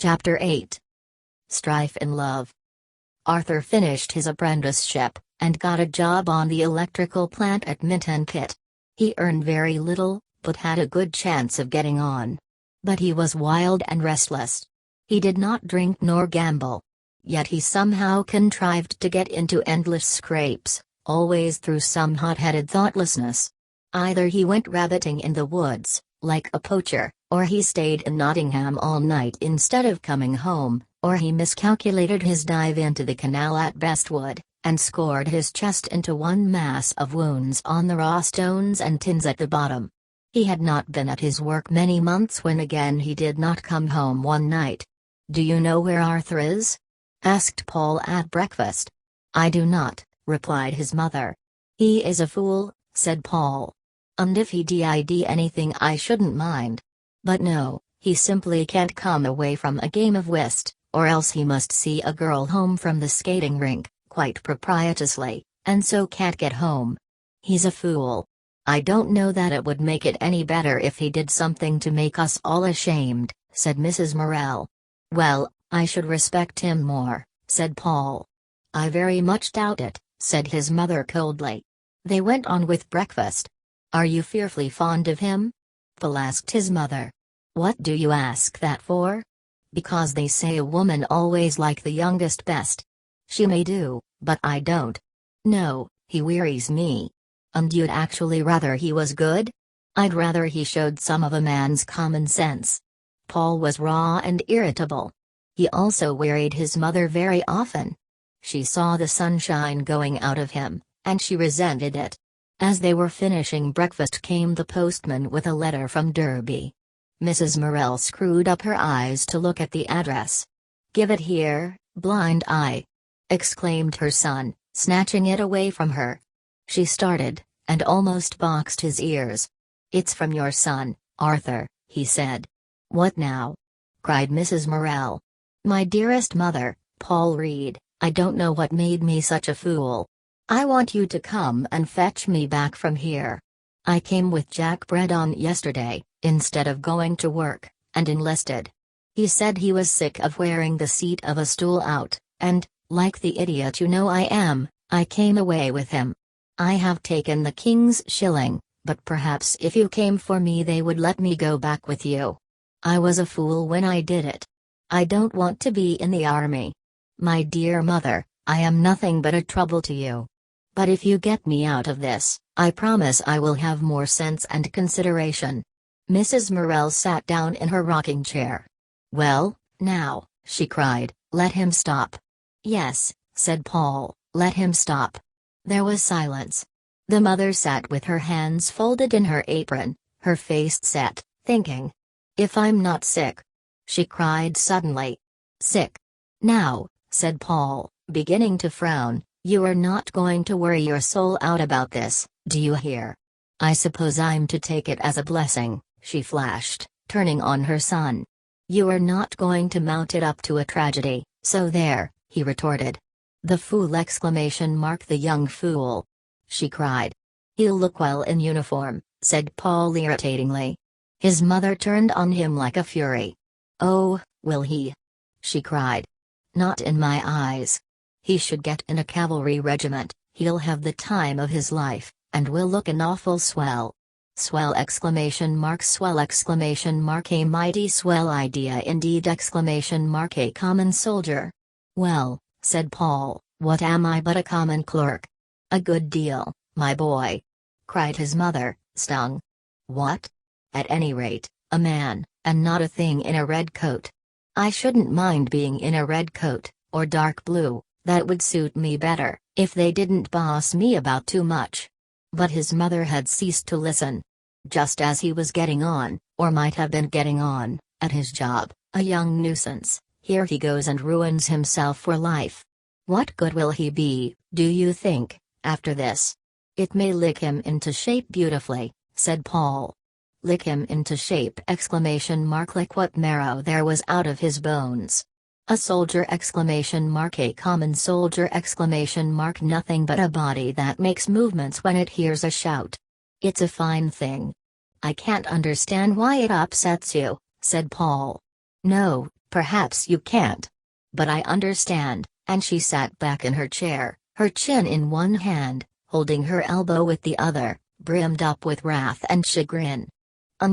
Chapter 8. Strife in Love. Arthur finished his apprenticeship, and got a job on the electrical plant at Minton. He earned very little, but had a good chance of getting on. But he was wild and restless. He did not drink nor gamble. Yet he somehow contrived to get into endless scrapes, always through some hot-headed thoughtlessness. Either he went rabbiting in the woods, like a poacher, or he stayed in Nottingham all night instead of coming home, or he miscalculated his dive into the canal at Bestwood, and scored his chest into one mass of wounds on the raw stones and tins at the bottom. He had not been at his work many months when again he did not come home one night. "Do you know where Arthur is?" asked Paul at breakfast. "I do not," replied his mother. "He is a fool," said Paul. "And if he did anything I shouldn't mind. But no, he simply can't come away from a game of whist, or else he must see a girl home from the skating rink, quite proprietorily, and so can't get home. He's a fool. I don't know that it would make it any better if he did something to make us all ashamed," said Mrs. Morell. "Well, I should respect him more," said Paul. "I very much doubt it," said his mother coldly. They went on with breakfast. "Are you fearfully fond of him?" Paul asked his mother. "What do you ask that for?" "Because they say a woman always like the youngest best." "She may do, but I don't. No, he wearies me." "And you'd actually rather he was good?" "I'd rather he showed some of a man's common sense." Paul was raw and irritable. He also wearied his mother very often. She saw the sunshine going out of him, and she resented it. As they were finishing breakfast came the postman with a letter from Derby. Mrs. Morell screwed up her eyes to look at the address. "Give it here, blind eye!" exclaimed her son, snatching it away from her. She started, and almost boxed his ears. "It's from your son, Arthur," he said. "What now?" cried Mrs. Morell. "My dearest mother, Paul read, I don't know what made me such a fool. I want you to come and fetch me back from here. I came with Jack Bredon yesterday, instead of going to work, and enlisted. He said he was sick of wearing the seat of a stool out, and, like the idiot you know I am, I came away with him. I have taken the king's shilling, but perhaps if you came for me they would let me go back with you. I was a fool when I did it. I don't want to be in the army. My dear mother, I am nothing but a trouble to you. But if you get me out of this, I promise I will have more sense and consideration." Mrs. Morell sat down in her rocking chair. "Well, now," she cried, "let him stop." "Yes," said Paul, "let him stop." There was silence. The mother sat with her hands folded in her apron, her face set, thinking. "If I'm not sick!" she cried suddenly. "Sick? Now," said Paul, beginning to frown, "you are not going to worry your soul out about this, do you hear? I suppose I'm to take it as a blessing," she flashed, turning on her son. "You are not going to mount it up to a tragedy, so there," he retorted. "The fool!" The young fool!" she cried. "He'll look well in uniform," said Paul irritatingly. His mother turned on him like a fury. "Oh, will he?" she cried. "Not in my eyes. He should get in a cavalry regiment, he'll have the time of his life, and will look an awful swell. Swell! Swell! A mighty swell idea indeed! A common soldier. Well, said Paul, what am I but a common clerk? A good deal, my boy, cried his mother, stung. What? At any rate, a man, and not a thing in a red coat. I shouldn't mind being in a red coat, or dark blue, that would suit me better, if they didn't boss me about too much. But his mother had ceased to listen. Just as he was getting on, or might have been getting on, at his job, a young nuisance, here he goes and ruins himself for life. What good will he be, do you think, after this? It may lick him into shape beautifully, said Paul. Lick him into shape! Like what marrow there was out of his bones. A soldier! A common soldier! Nothing but a body that makes movements when it hears a shout. It's a fine thing. I can't understand why it upsets you, said Paul. No, Perhaps you can't. But I understand, and she sat back in her chair, her chin in one hand, holding her elbow with the other, brimmed up with wrath and chagrin.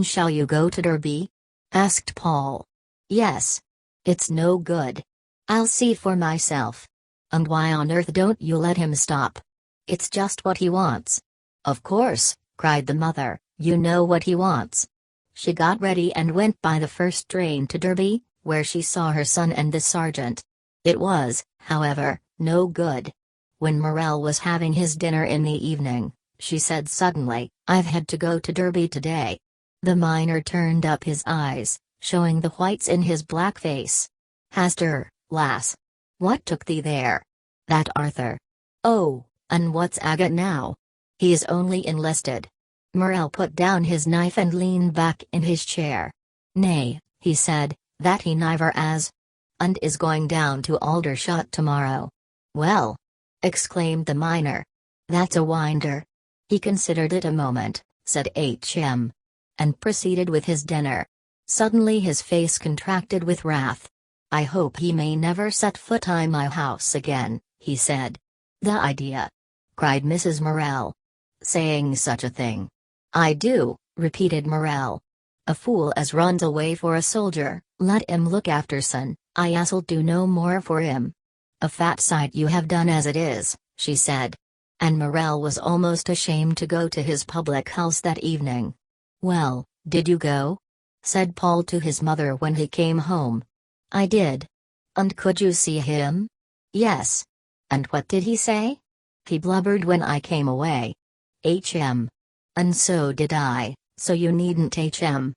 Shall you go to Derby?" asked Paul. "Yes. It's no good. I'll see for myself." "And why on earth don't you let him stop? It's just what he wants." "Of course," cried the mother, "you know what he wants." She got ready and went by the first train to Derby, where she saw her son and the sergeant. It was, however, no good. When Morel was having his dinner in the evening, she said suddenly, "I've had to go to Derby today." The miner turned up his eyes, showing the whites in his black face. "Haster, lass. What took thee there?" "That Arthur." "Oh, and what's Agate now?" "He's only enlisted." Morel put down his knife and leaned back in his chair. "Nay," he said, "that he niver as. And is going down to Aldershot tomorrow." "Well!" exclaimed the miner. "That's a winder." He considered it a moment, said H.M. and proceeded with his dinner. Suddenly his face contracted with wrath. "I hope he may never set foot in my house again," he said. "The idea!" cried Mrs. Morel. "Saying such a thing." "I do," repeated Morel. "A fool as runs away for a soldier, let 'im look after son, I as'll do no more for 'im." "A fat sight you have done as it is," she said. And Morel was almost ashamed to go to his public house that evening. "Well, did you go?" said Paul to his mother when he came home. "I did." "And could you see him?" "Yes." "And what did he say?" "He blubbered when I came away." "H.M. And so did I, so you needn't H.M."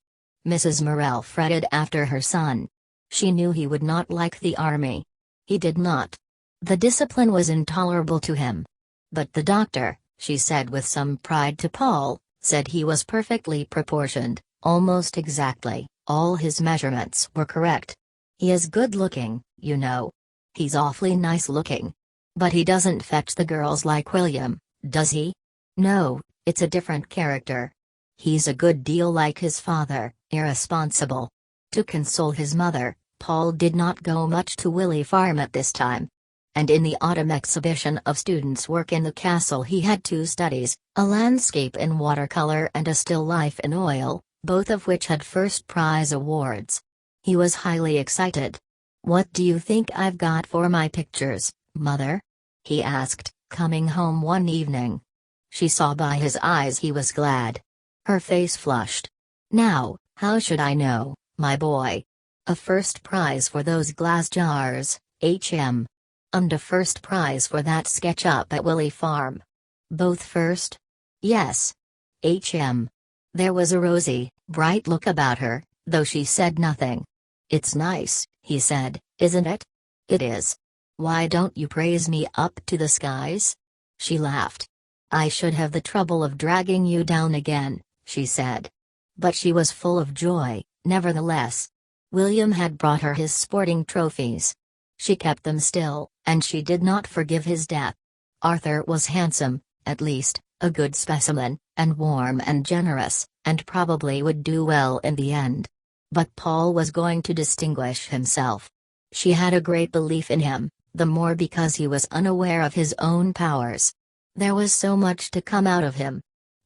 Mrs. Morel fretted after her son. She knew he would not like the army. He did not. The discipline was intolerable to him. But the doctor, she said with some pride to Paul, said he was perfectly proportioned, almost exactly, all his measurements were correct. "He is good looking, you know. He's awfully nice looking. But he doesn't fetch the girls like William, does he? No, it's a different character. He's a good deal like his father, irresponsible." To console his mother, Paul did not go much to Willey Farm at this time. And in the autumn exhibition of students' work in the castle he had two studies, a landscape in watercolor and a still life in oil, both of which had first prize awards. He was highly excited. "What do you think I've got for my pictures, Mother?" he asked, coming home one evening. She saw by his eyes he was glad. Her face flushed. "Now, how should I know, my boy? A first prize for those glass jars, H.M. And a first prize for that sketch up at Willey Farm." "Both first?" "Yes. H.M." There was a rosy, bright look about her, though she said nothing. "It's nice," he said, "isn't it?" "It is. Why don't you praise me up to the skies?" She laughed. "I should have the trouble of dragging you down again," she said. But she was full of joy, nevertheless. William had brought her his sporting trophies. She kept them still, and she did not forgive his death. Arthur was handsome, at least, a good specimen, and warm and generous, and probably would do well in the end. But Paul was going to distinguish himself. She had a great belief in him, the more because he was unaware of his own powers. There was so much to come out of him.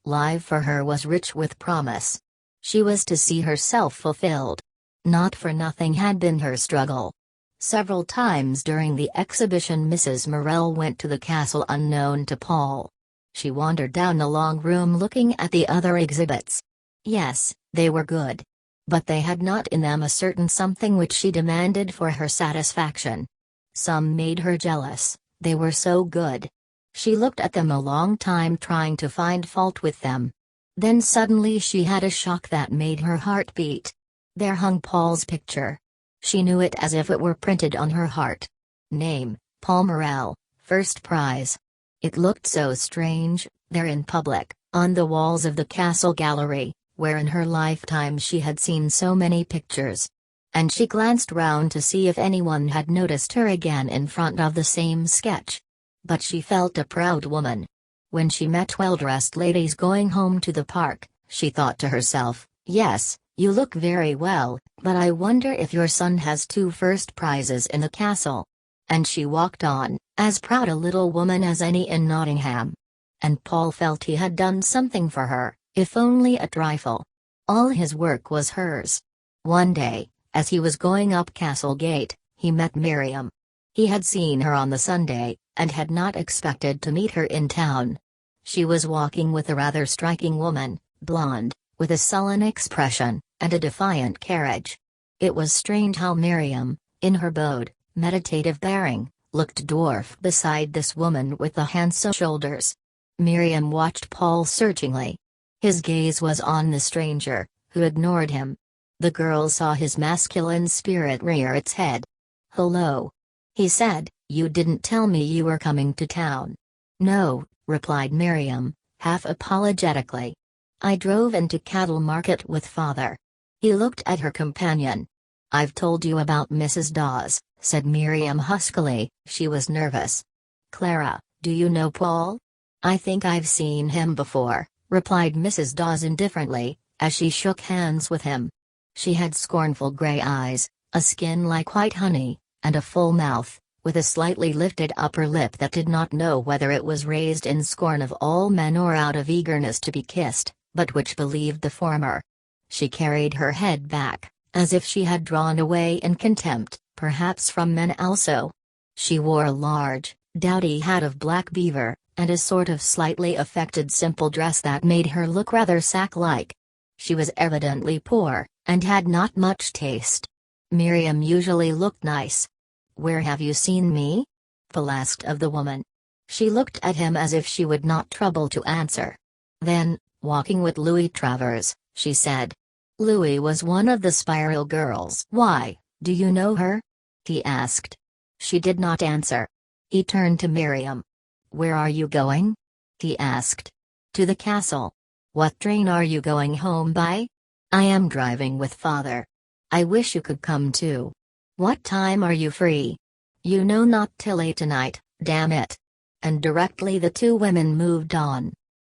Life for her was rich with promise. She was to see herself fulfilled. Not for nothing had been her struggle. Several times during the exhibition Mrs. Morel went to the castle unknown to Paul. She wandered down the long room looking at the other exhibits. Yes, they were good. But they had not in them a certain something which she demanded for her satisfaction. Some made her jealous, they were so good. She looked at them a long time trying to find fault with them. Then suddenly she had a shock that made her heart beat. There hung Paul's picture. She knew it as if it were printed on her heart. Name, Paul Morel, first prize. It looked so strange, there in public, on the walls of the castle gallery, where in her lifetime she had seen so many pictures. And she glanced round to see if anyone had noticed her again in front of the same sketch. But she felt a proud woman. When she met well-dressed ladies going home to the park, she thought to herself, yes, "You look very well, but I wonder if your son has 2 first prizes in the castle." And she walked on, as proud a little woman as any in Nottingham. And Paul felt he had done something for her, if only a trifle. All his work was hers. One day, as he was going up Castle Gate, he met Miriam. He had seen her on the Sunday, and had not expected to meet her in town. She was walking with a rather striking woman, blonde, with a sullen expression, and a defiant carriage. It was strange how Miriam, in her bowed, meditative bearing, looked dwarfed beside this woman with the handsome shoulders. Miriam watched Paul searchingly. His gaze was on the stranger, who ignored him. The girl saw his masculine spirit rear its head. "Hello," he said, "you didn't tell me you were coming to town." "No," replied Miriam, half apologetically. "I drove into Cattle Market with father." He looked at her companion. "I've told you about Mrs. Dawes," said Miriam huskily. She was nervous. "Clara, do you know Paul?" "I think I've seen him before," replied Mrs. Dawes indifferently, as she shook hands with him. She had scornful gray eyes, a skin like white honey, and a full mouth, with a slightly lifted upper lip that did not know whether it was raised in scorn of all men or out of eagerness to be kissed, but which believed the former. She carried her head back, as if she had drawn away in contempt, perhaps from men also. She wore a large, dowdy hat of black beaver, and a sort of slightly affected simple dress that made her look rather sack-like. She was evidently poor, and had not much taste. Miriam usually looked nice. "Where have you seen me?" Paul asked of the woman. She looked at him as if she would not trouble to answer. Then, "Walking with Louis Travers," she said. "Louis was one of the Spiral girls." "Why, do you know her?" he asked. She did not answer. He turned to Miriam. "Where are you going?" he asked. "To the castle." "What train are you going home by?" "I am driving with father." "I wish you could come too." "What time are you free?" "You know, not till 8 tonight, damn it." And directly the two women moved on.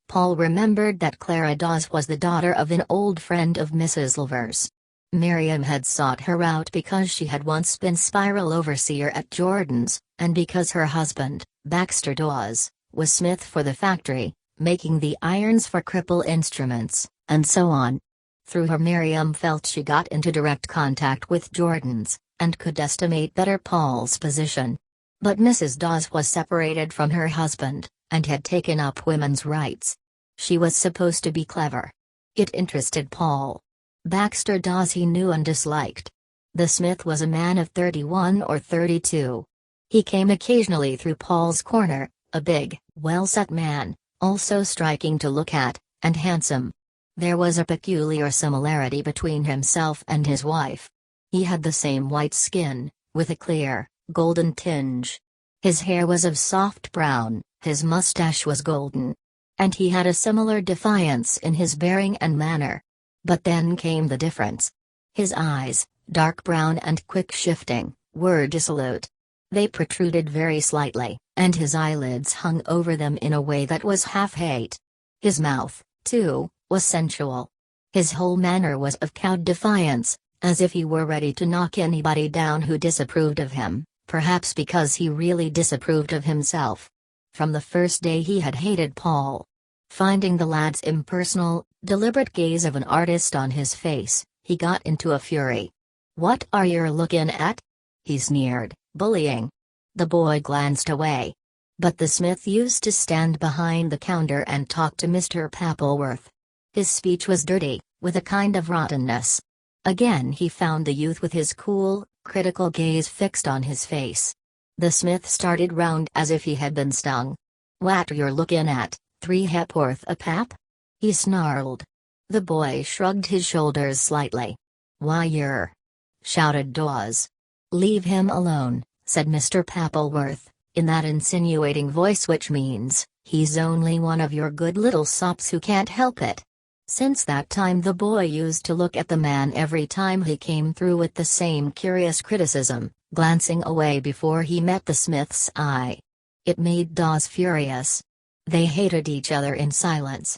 Paul remembered that Clara Dawes was the daughter of an old friend of Mrs. Silver's. Miriam had sought her out because she had once been Spiral overseer at Jordan's, and because her husband, Baxter Dawes, was smith for the factory, making the irons for Cripple Instruments, and so on. Through her Miriam felt she got into direct contact with Jordan's, and could estimate better Paul's position. But Mrs. Dawes was separated from her husband, and had taken up women's rights. She was supposed to be clever. It interested Paul. Baxter Dawes he knew and disliked. The smith was a man of 31 or 32. He came occasionally through Paul's corner, a big, well-set man, also striking to look at, and handsome. There was a peculiar similarity between himself and his wife. He had the same white skin, with a clear, golden tinge. His hair was of soft brown, his mustache was golden. And he had a similar defiance in his bearing and manner. But then came the difference. His eyes, dark brown and quick-shifting, were dissolute. They protruded very slightly, and his eyelids hung over them in a way that was half hate. His mouth, too, was sensual. His whole manner was of cowed defiance, as if he were ready to knock anybody down who disapproved of him, perhaps because he really disapproved of himself. From the first day he had hated Paul. Finding the lad's impersonal, deliberate gaze of an artist on his face, he got into a fury. "What are yer lookin' at?" he sneered, bullying. The boy glanced away. But the smith used to stand behind the counter and talk to Mr. Pappleworth. His speech was dirty, with a kind of rottenness. Again he found the youth with his cool, critical gaze fixed on his face. The smith started round as if he had been stung. "What you're lookin' at, 3 ha'porth a pap?" he snarled. The boy shrugged his shoulders slightly. "Why yer!" shouted Dawes. "Leave him alone," said Mr. Pappleworth, in that insinuating voice which means, "He's only one of your good little sops who can't help it." Since that time the boy used to look at the man every time he came through with the same curious criticism, glancing away before he met the smith's eye. It made Dawes furious. They hated each other in silence.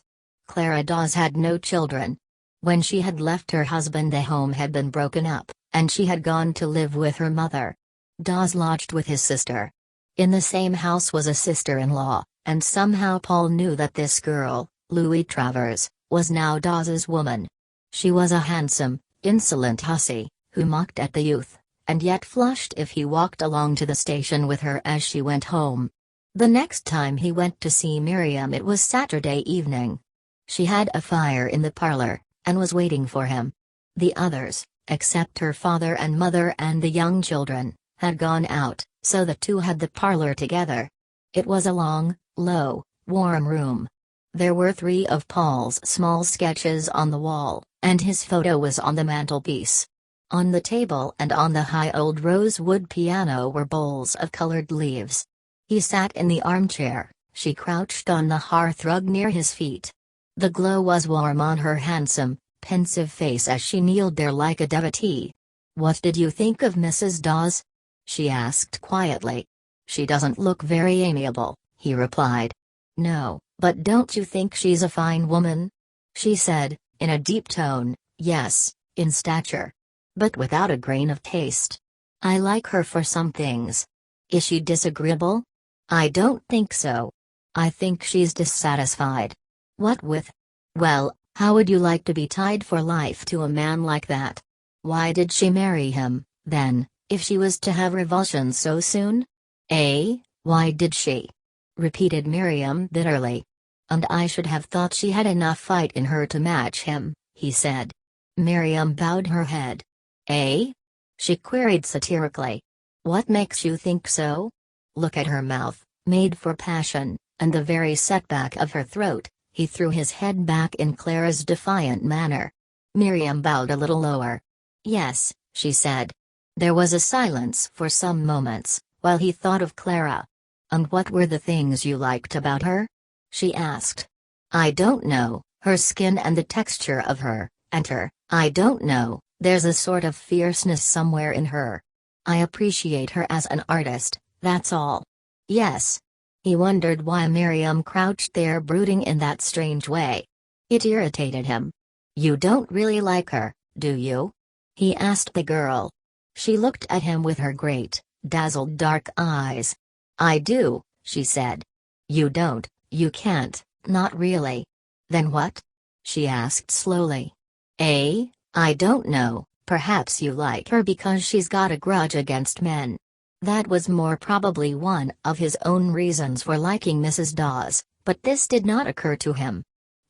Clara Dawes had no children. When she had left her husband, the home had been broken up, and she had gone to live with her mother. Dawes lodged with his sister. In the same house was a sister-in-law, and somehow Paul knew that this girl, Louis Travers, was now Dawes's woman. She was a handsome, insolent hussy, who mocked at the youth, and yet flushed if he walked along to the station with her as she went home. The next time he went to see Miriam, it was Saturday evening. She had a fire in the parlor, and was waiting for him. The others, except her father and mother and the young children, had gone out, so the two had the parlor together. It was a long, low, warm room. There were 3 of Paul's small sketches on the wall, and his photo was on the mantelpiece. On the table and on the high old rosewood piano were bowls of colored leaves. He sat in the armchair, she crouched on the hearthrug near his feet. The glow was warm on her handsome, pensive face as she kneeled there like a devotee. "What did you think of Mrs. Dawes?" she asked quietly. "She doesn't look very amiable," he replied. "No, but don't you think she's a fine woman?" she said, in a deep tone. "Yes, in stature. But without a grain of taste. I like her for some things." "Is she disagreeable?" "I don't think so. I think she's dissatisfied." "What with?" "Well, how would you like to be tied for life to a man like that?" "Why did she marry him, then, if she was to have revulsion so soon?" "Eh, why did she?" repeated Miriam bitterly. "And I should have thought she had enough fight in her to match him," he said. Miriam bowed her head. "Eh?" she queried satirically. "What makes you think so?" "Look at her mouth, made for passion, and the very setback of her throat." He threw his head back in Clara's defiant manner. Miriam bowed a little lower. "Yes," she said. There was a silence for some moments, while he thought of Clara. "And what were the things you liked about her?" she asked. "I don't know, her skin and the texture of her, and I don't know, there's a sort of fierceness somewhere in her. I appreciate her as an artist, that's all." "Yes." He wondered why Miriam crouched there brooding in that strange way. It irritated him. "You don't really like her, do you?" he asked the girl. She looked at him with her great, dazzled dark eyes. "I do," she said. "You don't, you can't, not really." "Then what?" she asked slowly. I don't know, perhaps you like her because she's got a grudge against men." That was more probably one of his own reasons for liking Mrs. Dawes, but this did not occur to him.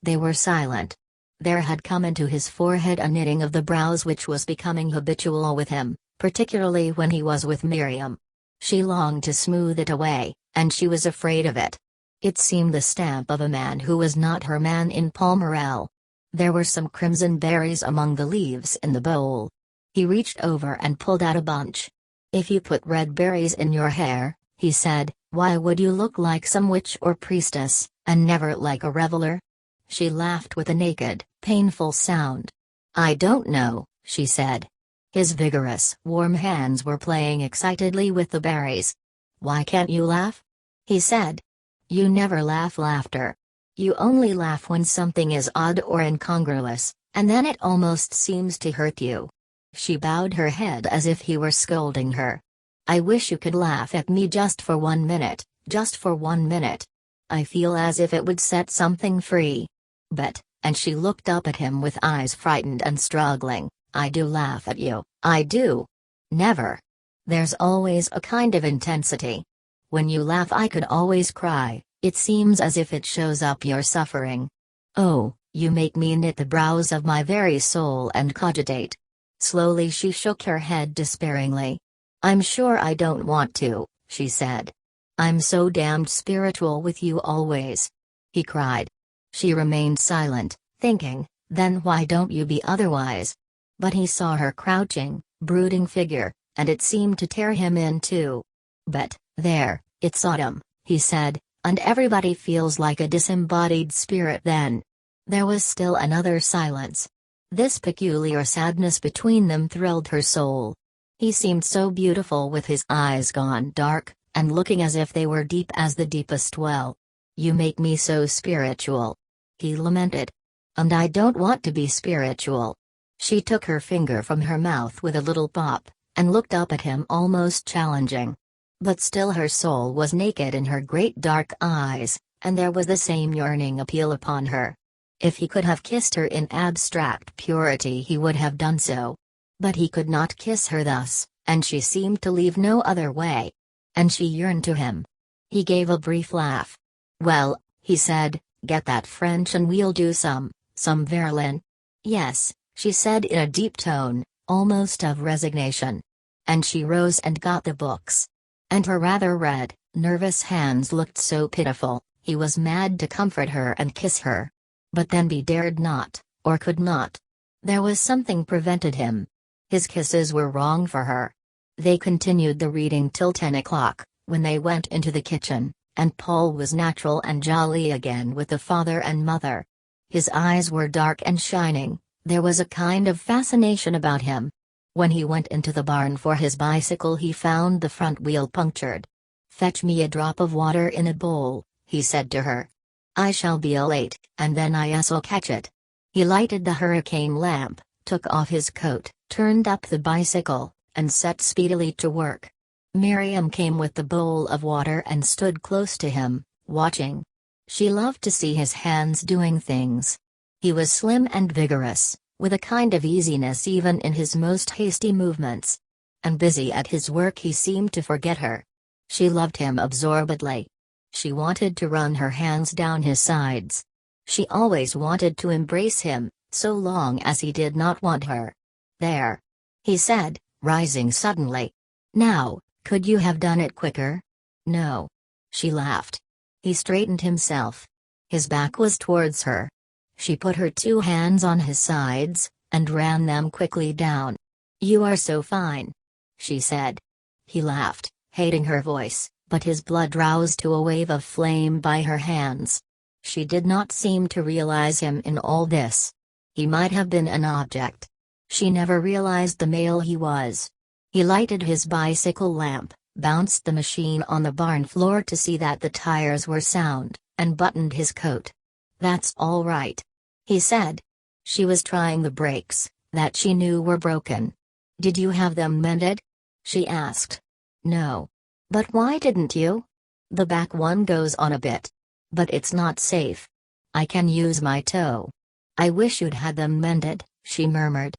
They were silent. There had come into his forehead a knitting of the brows which was becoming habitual with him, particularly when he was with Miriam. She longed to smooth it away, and she was afraid of it. It seemed the stamp of a man who was not her man in Palmerel. There were some crimson berries among the leaves in the bowl. He reached over and pulled out a bunch. "If you put red berries in your hair," he said, "why would you look like some witch or priestess, and never like a reveler?" She laughed with a naked, painful sound. "I don't know," she said. His vigorous, warm hands were playing excitedly with the berries. "Why can't you laugh?" he said. "You never laugh laughter. You only laugh when something is odd or incongruous, and then it almost seems to hurt you." She bowed her head as if he were scolding her. "I wish you could laugh at me just for 1 minute, just for 1 minute. I feel as if it would set something free. But," and she looked up at him with eyes frightened and struggling, "I do laugh at you, I do." "Never. There's always a kind of intensity. When you laugh I could always cry, it seems as if it shows up your suffering. Oh, you make me knit the brows of my very soul and cogitate." Slowly she shook her head despairingly. "I'm sure I don't want to," she said. "I'm so damned spiritual with you always," he cried. She remained silent, thinking, then why don't you be otherwise? But he saw her crouching, brooding figure, and it seemed to tear him in too. "But, there, it's autumn," he said, "and everybody feels like a disembodied spirit then." There was still another silence. This peculiar sadness between them thrilled her soul. He seemed so beautiful with his eyes gone dark, and looking as if they were deep as the deepest well. "You make me so spiritual," he lamented. And I don't want to be spiritual." She took her finger from her mouth with a little pop, and looked up at him almost challenging. But still her soul was naked in her great dark eyes, and there was the same yearning appeal upon her. If he could have kissed her in abstract purity he would have done so. But he could not kiss her thus, and she seemed to leave no other way. And she yearned to him. He gave a brief laugh. "Well," he said, "get that French and we'll do some Verlaine." "Yes," she said in a deep tone, almost of resignation. And she rose and got the books. And her rather red, nervous hands looked so pitiful, he was mad to comfort her and kiss her. But then he dared not, or could not. There was something prevented him. His kisses were wrong for her. They continued the reading till 10 o'clock, when they went into the kitchen, and Paul was natural and jolly again with the father and mother. His eyes were dark and shining, there was a kind of fascination about him. When he went into the barn for his bicycle he found the front wheel punctured. "Fetch me a drop of water in a bowl," he said to her. "I shall be late, and then I'll catch it." He lighted the hurricane lamp, took off his coat, turned up the bicycle, and set speedily to work. Miriam came with the bowl of water and stood close to him, watching. She loved to see his hands doing things. He was slim and vigorous, with a kind of easiness even in his most hasty movements. And busy at his work he seemed to forget her. She loved him absorbedly. She wanted to run her hands down his sides. She always wanted to embrace him, so long as he did not want her. "There," he said, rising suddenly. "Now, could you have done it quicker?" "No." She laughed. He straightened himself. His back was towards her. She put her 2 hands on his sides, and ran them quickly down. "You are so fine," she said. He laughed, hating her voice, but his blood roused to a wave of flame by her hands. She did not seem to realize him in all this. He might have been an object. She never realized the male he was. He lighted his bicycle lamp, bounced the machine on the barn floor to see that the tires were sound, and buttoned his coat. "That's all right," he said. She was trying the brakes, that she knew were broken. "Did you have them mended?" she asked. "No." "But why didn't you?" "The back one goes on a bit. But it's not safe. I can use my toe." "I wish you'd had them mended," she murmured.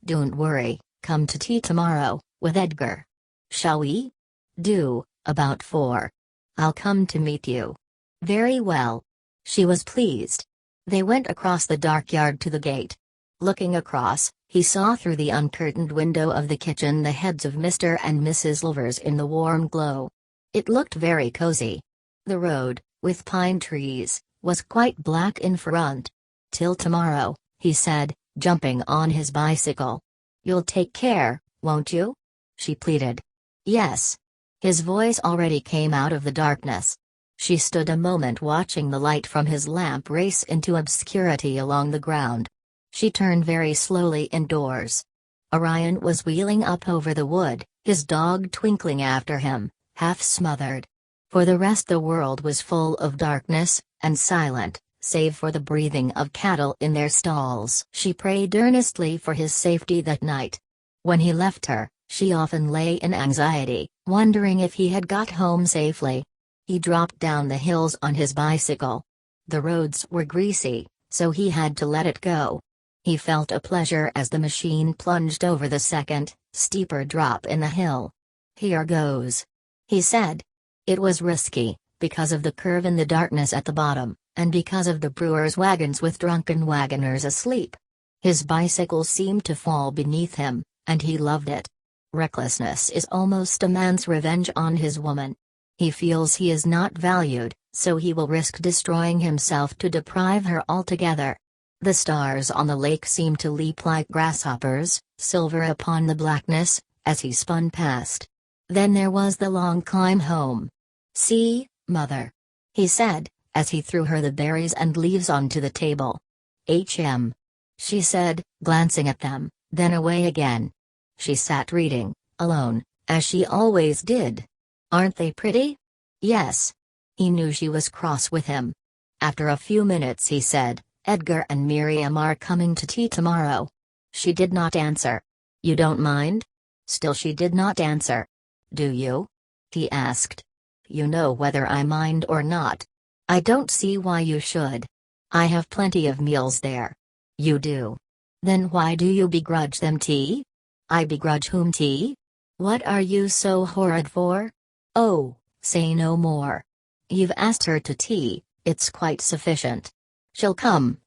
"Don't worry, come to tea tomorrow, with Edgar." "Shall we?" "Do, about 4. I'll come to meet you." "Very well." She was pleased. They went across the dark yard to the gate. Looking across, he saw through the uncurtained window of the kitchen the heads of Mr. and Mrs. Silvers in the warm glow. It looked very cozy. The road, with pine trees, was quite black in front. "Till tomorrow," he said, jumping on his bicycle. "You'll take care, won't you?" she pleaded. "Yes." His voice already came out of the darkness. She stood a moment watching the light from his lamp race into obscurity along the ground. She turned very slowly indoors. Orion was wheeling up over the wood, his dog twinkling after him, half smothered. For the rest the world was full of darkness, and silent, save for the breathing of cattle in their stalls. She prayed earnestly for his safety that night. When he left her, she often lay in anxiety, wondering if he had got home safely. He dropped down the hills on his bicycle. The roads were greasy, so he had to let it go. He felt a pleasure as the machine plunged over the second, steeper drop in the hill. "Here goes," he said. It was risky, because of the curve in the darkness at the bottom, and because of the brewers' wagons with drunken wagoners asleep. His bicycle seemed to fall beneath him, and he loved it. Recklessness is almost a man's revenge on his woman. He feels he is not valued, so he will risk destroying himself to deprive her altogether. The stars on the lake seemed to leap like grasshoppers, silver upon the blackness, as he spun past. Then there was the long climb home. "See, Mother," he said, as he threw her the berries and leaves onto the table. She said, glancing at them, then away again. She sat reading, alone, as she always did. "Aren't they pretty?" "Yes." He knew she was cross with him. After a few minutes he said, Edgar and Miriam are coming to tea tomorrow." She did not answer. "You don't mind?" Still she did not answer. "Do you?" he asked. "You know whether I mind or not." "I don't see why you should. I have plenty of meals there." "You do? Then why do you begrudge them tea?" "I begrudge whom tea? What are you so horrid for?" "Oh, say no more. You've asked her to tea, it's quite sufficient. She'll come."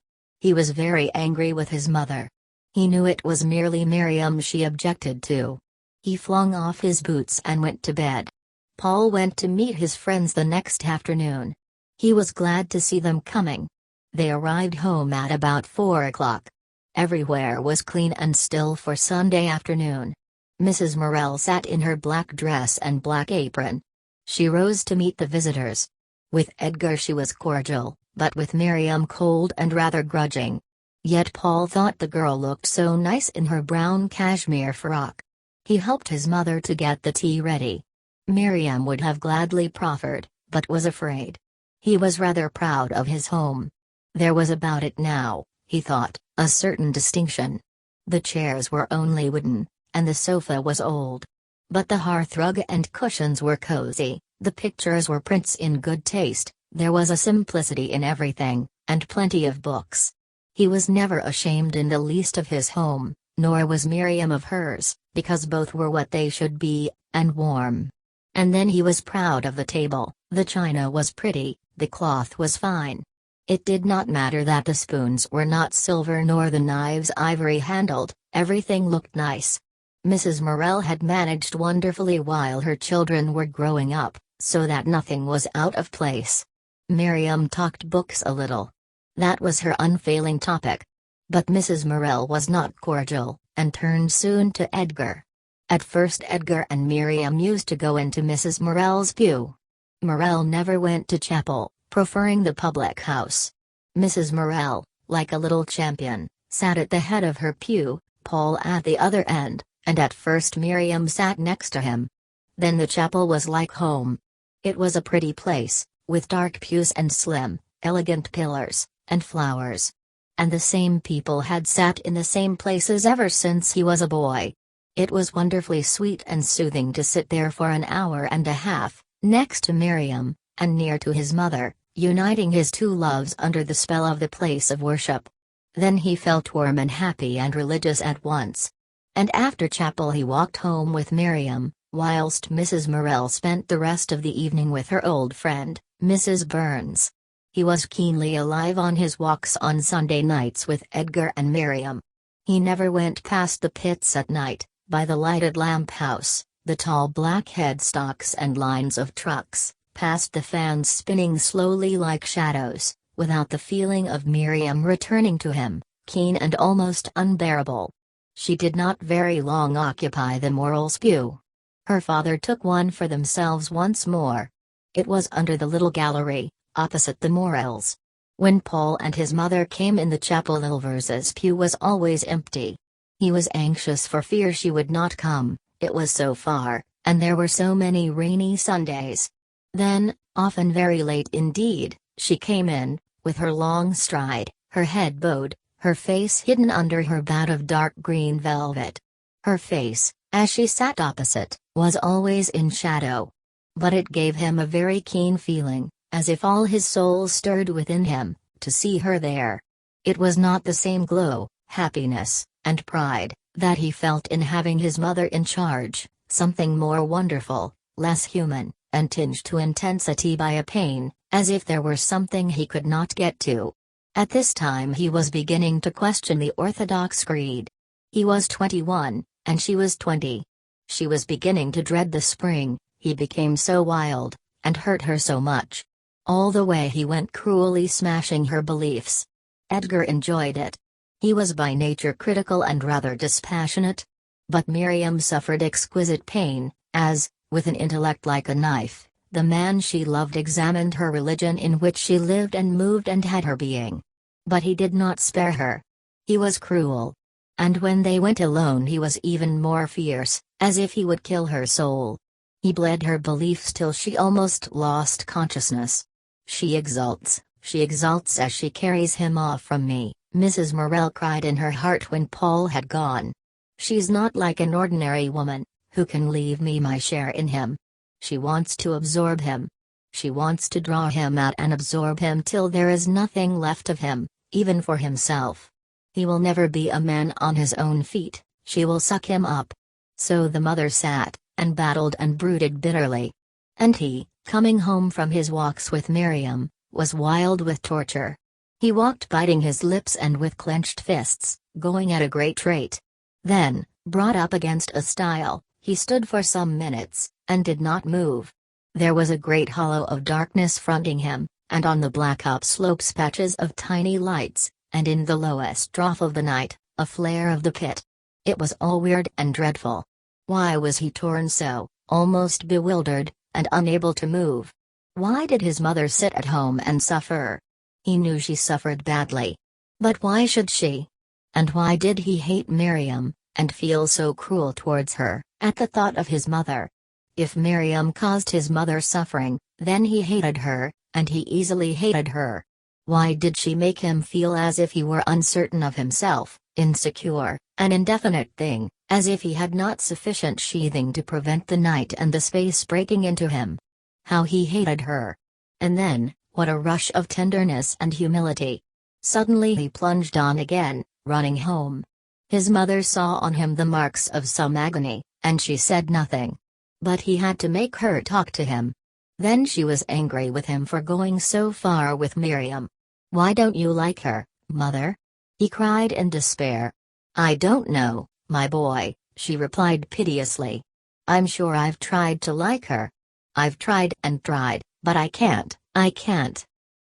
He was very angry with his mother. He knew it was merely Miriam she objected to. He flung off his boots and went to bed. Paul went to meet his friends the next afternoon. He was glad to see them coming. They arrived home at about 4 o'clock. Everywhere was clean and still for Sunday afternoon. Mrs. Morel sat in her black dress and black apron. She rose to meet the visitors. With Edgar she was cordial, but with Miriam cold and rather grudging. Yet Paul thought the girl looked so nice in her brown cashmere frock. He helped his mother to get the tea ready. Miriam would have gladly proffered, but was afraid. He was rather proud of his home. There was about it now, he thought, a certain distinction. The chairs were only wooden, and the sofa was old. But the hearthrug and cushions were cozy, the pictures were prints in good taste, there was a simplicity in everything, and plenty of books. He was never ashamed in the least of his home, nor was Miriam of hers, because both were what they should be, and warm. And then he was proud of the table, the china was pretty, the cloth was fine. It did not matter that the spoons were not silver nor the knives ivory-handled, everything looked nice. Mrs. Morel had managed wonderfully while her children were growing up, so that nothing was out of place. Miriam talked books a little. That was her unfailing topic. But Mrs. Morel was not cordial, and turned soon to Edgar. At first Edgar and Miriam used to go into Mrs. Morel's pew. Morel never went to chapel, preferring the public house. Mrs. Morel, like a little champion, sat at the head of her pew, Paul at the other end, and at first Miriam sat next to him. Then the chapel was like home. It was a pretty place, with dark pews and slim, elegant pillars, and flowers. And the same people had sat in the same places ever since he was a boy. It was wonderfully sweet and soothing to sit there for an hour and a half, next to Miriam, and near to his mother, uniting his two loves under the spell of the place of worship. Then he felt warm and happy and religious at once. And after chapel he walked home with Miriam, whilst Mrs. Morel spent the rest of the evening with her old friend, Mrs. Burns. He was keenly alive on his walks on Sunday nights with Edgar and Miriam. He never went past the pits at night, by the lighted lamp house, the tall black headstocks and lines of trucks, past the fans spinning slowly like shadows, without the feeling of Miriam returning to him, keen and almost unbearable. She did not very long occupy the Morels' pew. Her father took one for themselves once more. It was under the little gallery, opposite the Morels. When Paul and his mother came in the chapel, Ilvers's pew was always empty. He was anxious for fear she would not come, it was so far, and there were so many rainy Sundays. Then, often very late indeed, she came in, with her long stride, her head bowed, her face hidden under her bat of dark green velvet. Her face, as she sat opposite, was always in shadow. But it gave him a very keen feeling, as if all his soul stirred within him, to see her there. It was not the same glow, happiness, and pride, that he felt in having his mother in charge, something more wonderful, less human, and tinged to intensity by a pain, as if there were something he could not get to. At this time he was beginning to question the Orthodox creed. He was 21, and she was 20. She was beginning to dread the spring, he became so wild, and hurt her so much. All the way he went cruelly smashing her beliefs. Edgar enjoyed it. He was by nature critical and rather dispassionate. But Miriam suffered exquisite pain, as, with an intellect like a knife, the man she loved examined her religion in which she lived and moved and had her being. But he did not spare her. He was cruel. And when they went alone he was even more fierce, as if he would kill her soul. He bled her beliefs till she almost lost consciousness. She exults, She exults as she carries him off from me," Mrs. Morel cried in her heart when Paul had gone. "She's not like an ordinary woman, who can leave me my share in him. She wants to absorb him. She wants to draw him out and absorb him till there is nothing left of him, even for himself. He will never be a man on his own feet, she will suck him up." So the mother sat, and battled and brooded bitterly. And he, coming home from his walks with Miriam, was wild with torture. He walked biting his lips and with clenched fists, going at a great rate. Then, brought up against a stile, he stood for some minutes, and did not move. There was a great hollow of darkness fronting him, and on the black upslopes patches of tiny lights, and in the lowest trough of the night, a flare of the pit. It was all weird and dreadful. Why was he torn so, almost bewildered, and unable to move? Why did his mother sit at home and suffer? He knew she suffered badly. But why should she? And why did he hate Miriam, and feel so cruel towards her, at the thought of his mother? If Miriam caused his mother suffering, then he hated her, and he easily hated her. Why did she make him feel as if he were uncertain of himself, insecure, an indefinite thing, as if he had not sufficient sheathing to prevent the night and the space breaking into him? How he hated her! And then, what a rush of tenderness and humility! Suddenly he plunged on again, running home. His mother saw on him the marks of some agony, and she said nothing. But he had to make her talk to him. Then she was angry with him for going so far with Miriam. "Why don't you like her, mother?" he cried in despair. "I don't know, my boy," she replied piteously. "I'm sure I've tried to like her. I've tried and tried, but I can't.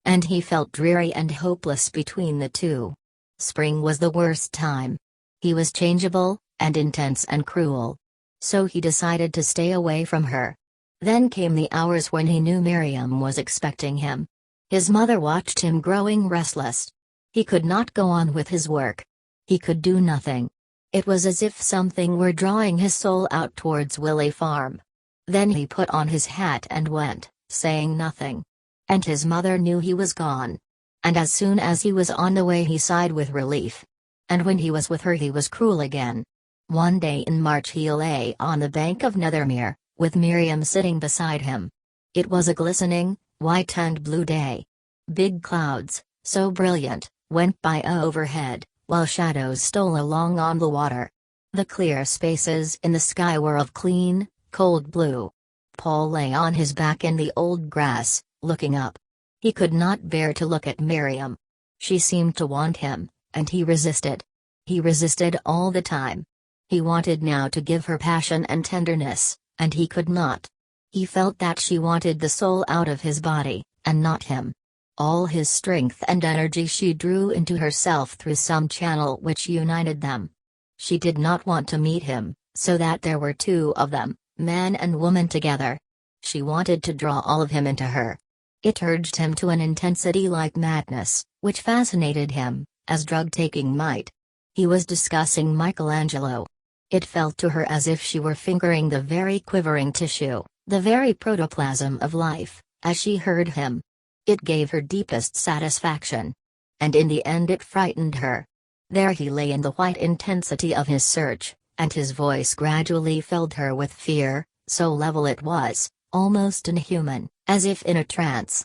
And he felt dreary and hopeless between the two. Spring was the worst time. He was changeable, and intense and cruel. So he decided to stay away from her. Then came the hours when he knew Miriam was expecting him. His mother watched him growing restless. He could not go on with his work. He could do nothing. It was as if something were drawing his soul out towards Willey Farm. Then he put on his hat and went, saying nothing. And his mother knew he was gone. And as soon as he was on the way he sighed with relief. And when he was with her he was cruel again. One day in March he lay on the bank of Nethermere, with Miriam sitting beside him. It was a glistening, white and blue day. Big clouds, so brilliant, went by overhead, while shadows stole along on the water. The clear spaces in the sky were of clean, cold blue. Paul lay on his back in the old grass, looking up. He could not bear to look at Miriam. She seemed to want him, and he resisted. He resisted all the time. He wanted now to give her passion and tenderness, and he could not. He felt that she wanted the soul out of his body, and not him. All his strength and energy she drew into herself through some channel which united them. She did not want to meet him, so that there were two of them, man and woman together. She wanted to draw all of him into her. It urged him to an intensity like madness, which fascinated him, as drug-taking might. He was discussing Michelangelo. It felt to her as if she were fingering the very quivering tissue, the very protoplasm of life, as she heard him. It gave her deepest satisfaction. And in the end it frightened her. There he lay in the white intensity of his search, and his voice gradually filled her with fear, so level it was, almost inhuman, as if in a trance.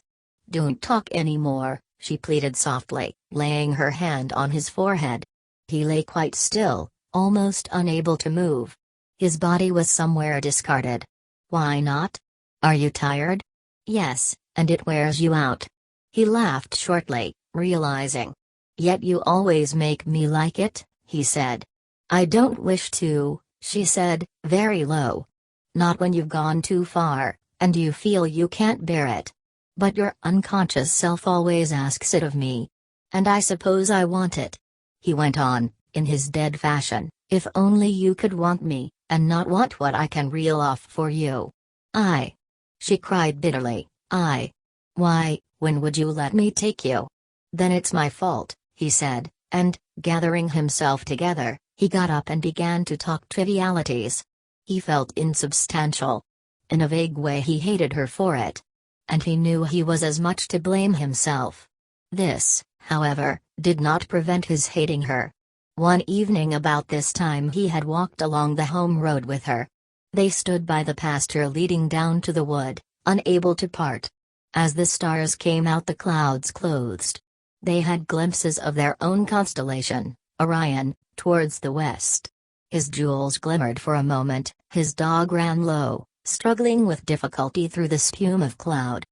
"Don't talk any more," she pleaded softly, laying her hand on his forehead. He lay quite still, almost unable to move. His body was somewhere discarded. "Why not? Are you tired?" "Yes, and it wears you out." He laughed shortly, realizing. "Yet you always make me like it," he said. "I don't wish to," she said, very low. "Not when you've gone too far, and you feel you can't bear it. But your unconscious self always asks it of me. And I suppose I want it." He went on, in his dead fashion, "If only you could want me, and not want what I can reel off for you." "I?" she cried bitterly, "I? Why, when would you let me take you?" "Then it's my fault," he said, and, gathering himself together, he got up and began to talk trivialities. He felt insubstantial. In a vague way he hated her for it. And he knew he was as much to blame himself. This, however, did not prevent his hating her. One evening about this time he had walked along the home road with her. They stood by the pasture leading down to the wood, unable to part. As the stars came out the clouds closed. They had glimpses of their own constellation, Orion, towards the west. His jewels glimmered for a moment, his dog ran low, struggling with difficulty through the spume of cloud.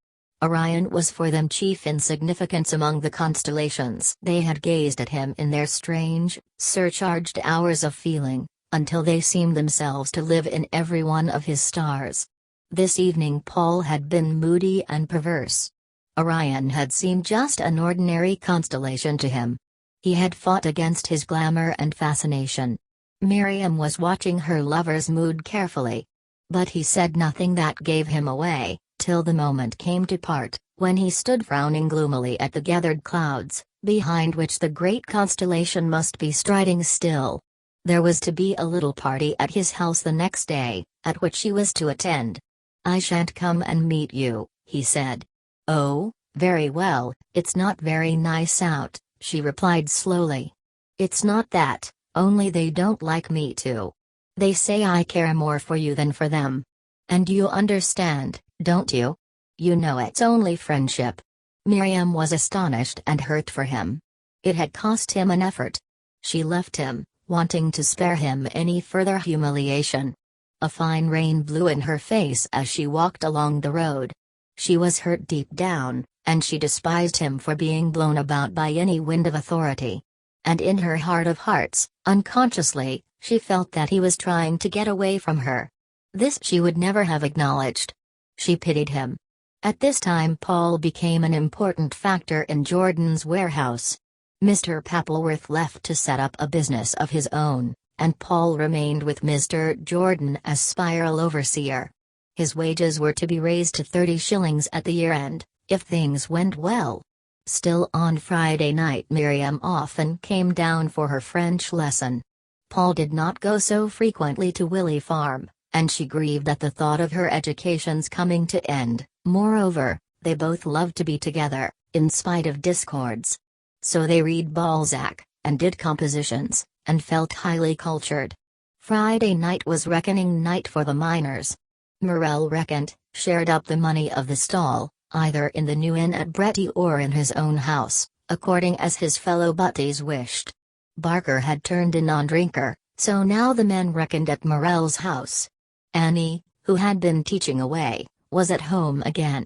Orion was for them chief in significance among the constellations. They had gazed at him in their strange, surcharged hours of feeling, until they seemed themselves to live in every one of his stars. This evening Paul had been moody and perverse. Orion had seemed just an ordinary constellation to him. He had fought against his glamour and fascination. Miriam was watching her lover's mood carefully. But he said nothing that gave him away, till the moment came to part, when he stood frowning gloomily at the gathered clouds, behind which the great constellation must be striding still. There was to be a little party at his house the next day, at which she was to attend. "I shan't come and meet you," he said. "Oh, very well, it's not very nice out," she replied slowly. "It's not that, only they don't like me to. They say I care more for you than for them. And you understand, don't you? You know it's only friendship." Miriam was astonished and hurt for him. It had cost him an effort. She left him, wanting to spare him any further humiliation. A fine rain blew in her face as she walked along the road. She was hurt deep down, and she despised him for being blown about by any wind of authority. And in her heart of hearts, unconsciously, she felt that he was trying to get away from her. This she would never have acknowledged. She pitied him. At this time Paul became an important factor in Jordan's warehouse. Mr. Pappleworth left to set up a business of his own, and Paul remained with Mr. Jordan as spiral overseer. His wages were to be raised to 30 shillings at the year-end, if things went well. Still on Friday night Miriam often came down for her French lesson. Paul did not go so frequently to Willey Farm, and she grieved at the thought of her education's coming to end. Moreover, they both loved to be together, in spite of discords. So they read Balzac, and did compositions, and felt highly cultured. Friday night was reckoning night for the miners. Morel reckoned, shared up the money of the stall, either in the new inn at Bretty or in his own house, according as his fellow butties wished. Barker had turned a non-drinker, so now the men reckoned at Morel's house. Annie, who had been teaching away, was at home again.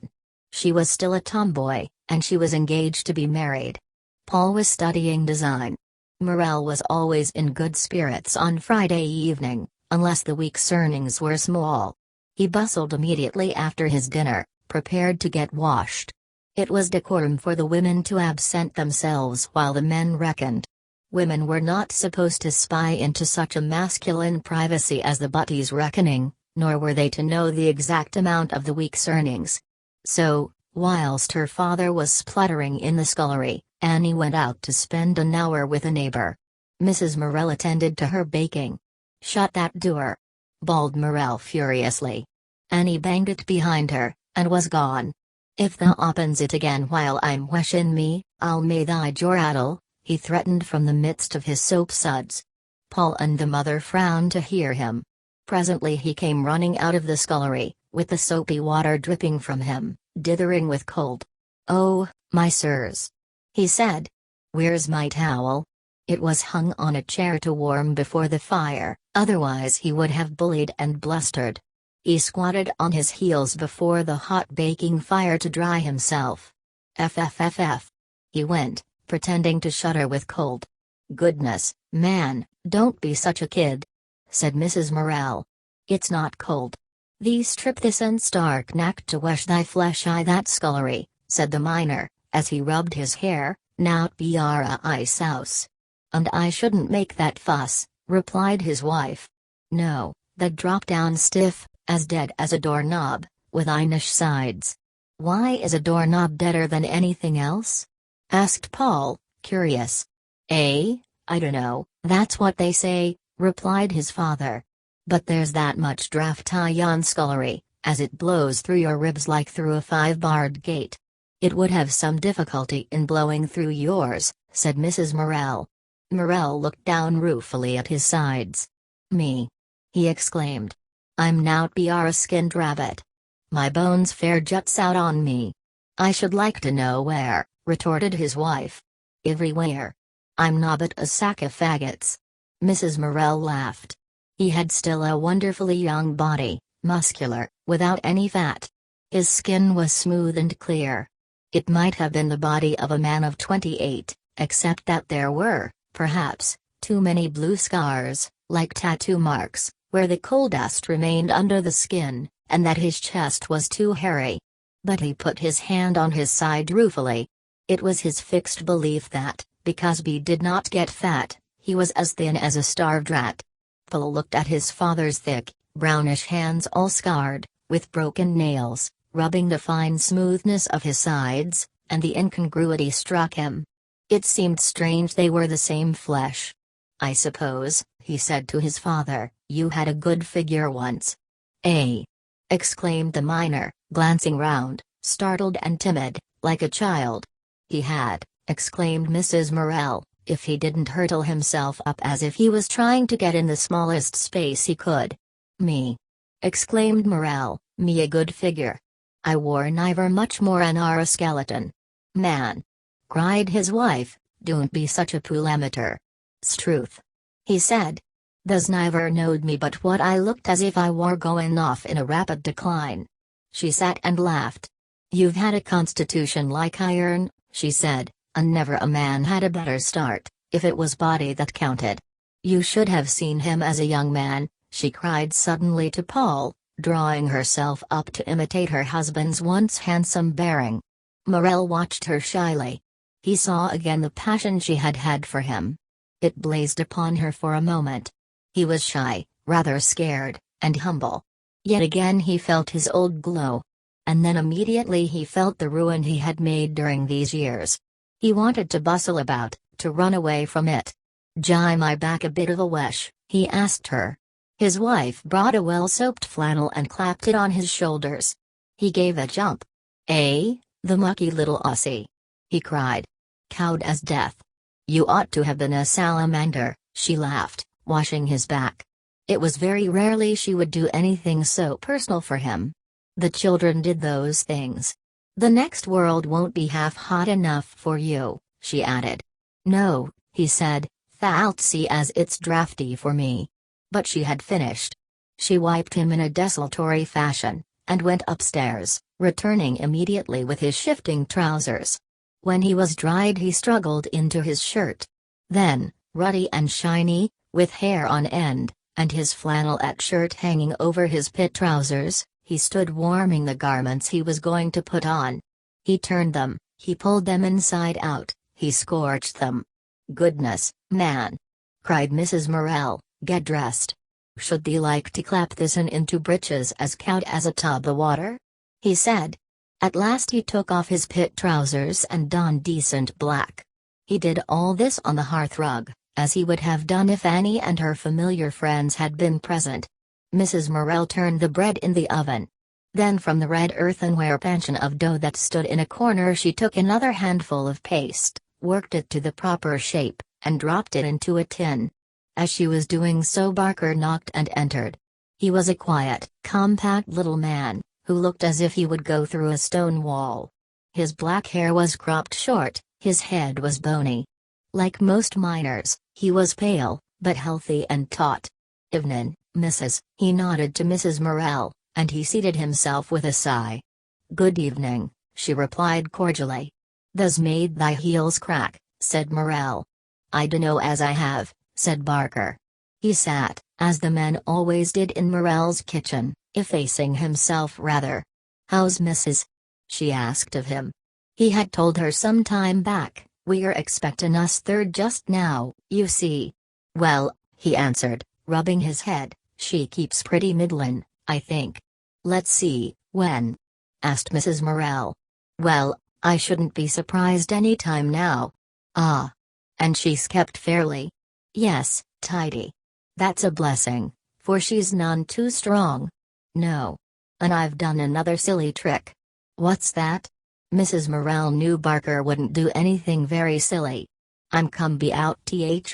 She was still a tomboy, and she was engaged to be married. Paul was studying design. Morel was always in good spirits on Friday evening, unless the week's earnings were small. He bustled immediately after his dinner, prepared to get washed. It was decorum for the women to absent themselves while the men reckoned. Women were not supposed to spy into such a masculine privacy as the butty's reckoning, nor were they to know the exact amount of the week's earnings. So, whilst her father was spluttering in the scullery, Annie went out to spend an hour with a neighbor. Mrs. Morel attended to her baking. "Shut that door!" bawled Morel furiously. Annie banged it behind her, and was gone. "If thou opens it again while I'm washing me, I'll may thy jaw rattle," he threatened from the midst of his soap suds. Paul and the mother frowned to hear him. Presently he came running out of the scullery, with the soapy water dripping from him, dithering with cold. "Oh, my sirs," he said. "Where's my towel?" It was hung on a chair to warm before the fire, otherwise he would have bullied and blustered. He squatted on his heels before the hot baking fire to dry himself. "Fff." He went, pretending to shudder with cold. "Goodness, man, don't be such a kid," said Mrs. Morel. "It's not cold. Thee strip this and stark knack to wash thy flesh I that scullery," said the miner, as he rubbed his hair. "Now't be our ice house." "And I shouldn't make that fuss," replied his wife. "No, that drop down stiff, as dead as a doorknob, with inish sides." "Why is a doorknob deader than anything else?" asked Paul, curious. "Eh, I dunno, that's what they say," replied his father. "But there's that much draught yon scullery, as it blows through your ribs like through a 5-barred gate. It would have some difficulty in blowing through yours, said Mrs. Morel. Morel looked down ruefully at his sides. Me! He exclaimed. I'm nout a skinned rabbit. My bones fair juts out on me. I should like to know where, retorted his wife. Everywhere. I'm nobbut a sack of faggots. Mrs. Morel laughed. He had still a wonderfully young body, muscular, without any fat. His skin was smooth and clear. It might have been the body of a man of 28, except that there were, perhaps, too many blue scars, like tattoo marks, where the coal dust remained under the skin, and that his chest was too hairy. But he put his hand on his side ruefully. It was his fixed belief that, because B did not get fat, he was as thin as a starved rat. Paul looked at his father's thick, brownish hands all scarred, with broken nails, rubbing the fine smoothness of his sides, and the incongruity struck him. It seemed strange they were the same flesh. I suppose, he said to his father, you had a good figure once. Eh? Exclaimed the miner, glancing round, startled and timid, like a child. He had, exclaimed Mrs. Morel, if he didn't hurtle himself up as if he was trying to get in the smallest space he could. Me! Exclaimed Morel, me a good figure. I wore niver much more an a skeleton. Man! Cried his wife, don't be such a pool-amateur. S'truth. He said. Does niver knowed me but what I looked as if I were going off in a rapid decline. She sat and laughed. You've had a constitution like iron, she said, and never a man had a better start, if it was body that counted. You should have seen him as a young man, she cried suddenly to Paul, drawing herself up to imitate her husband's once handsome bearing. Morel watched her shyly. He saw again the passion she had had for him. It blazed upon her for a moment. He was shy, rather scared, and humble. Yet again he felt his old glow. And then immediately he felt the ruin he had made during these years. He wanted to bustle about, to run away from it. "Jie my back a bit of a wesh?" he asked her. His wife brought a well-soaped flannel and clapped it on his shoulders. He gave a jump. "Eh, the mucky little Aussie!" he cried. Cowed as death. "You ought to have been a salamander," she laughed, washing his back. It was very rarely she would do anything so personal for him. The children did those things. "The next world won't be half hot enough for you," she added. "No," he said, "thou'lt see as it's draughty for me." But she had finished. She wiped him in a desultory fashion, and went upstairs, returning immediately with his shifting trousers. When he was dried he struggled into his shirt. Then, ruddy and shiny, with hair on end, and his flannelette shirt hanging over his pit trousers, he stood warming the garments he was going to put on. He turned them, he pulled them inside out, he scorched them. "Goodness, man!" cried Mrs. Morel, "get dressed. Should thee like to clap this into breeches as cout as a tub o' water?" he said. At last he took off his pit trousers and donned decent black. He did all this on the hearthrug, as he would have done if Annie and her familiar friends had been present. Mrs. Morel turned the bread in the oven. Then from the red earthenware panchion of dough that stood in a corner she took another handful of paste, worked it to the proper shape, and dropped it into a tin. As she was doing so Barker knocked and entered. He was a quiet, compact little man, who looked as if he would go through a stone wall. His black hair was cropped short, his head was bony. Like most miners, he was pale, but healthy and taut. "Evenin', Mrs." He nodded to Mrs. Morel, and he seated himself with a sigh. "Good evening," she replied cordially. "Tha's made thy heels crack," said Morel. "I dunno as I have," said Barker. He sat, as the men always did in Morel's kitchen, effacing himself rather. "How's Mrs.?" she asked of him. He had told her some time back, "We're expectin' us third just now, you see." "Well," he answered, rubbing his head, "she keeps pretty middlin', I think." "Let's see, when?" asked Mrs. Morel. "Well, I shouldn't be surprised any time now." "Ah. And she's kept fairly?" "Yes, tidy. That's a blessing, for she's none too strong." "No. And I've done another silly trick." "What's that?" Mrs. Morel knew Barker wouldn't do anything very silly. "I'm come be out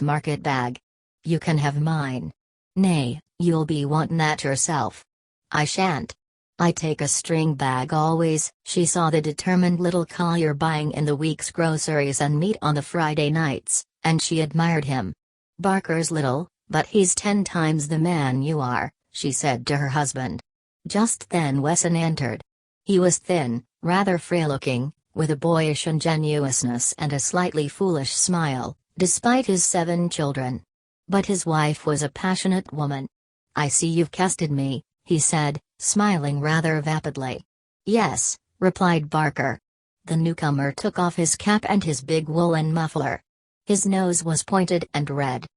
market bag. You can have mine." "Nay, you'll be wantin' that yourself." "I shan't. I take a string bag always." She saw the determined little collier buying in the week's groceries and meat on the Friday nights, and she admired him. "Barker's little, but he's 10 times the man you are," she said to her husband. Just then Wesson entered. He was thin, rather frail-looking, with a boyish ingenuousness and a slightly foolish smile, despite his 7 children. But his wife was a passionate woman. "I see you've casted me," he said, smiling rather vapidly. "Yes," replied Barker. The newcomer took off his cap and his big woolen muffler. His nose was pointed and red.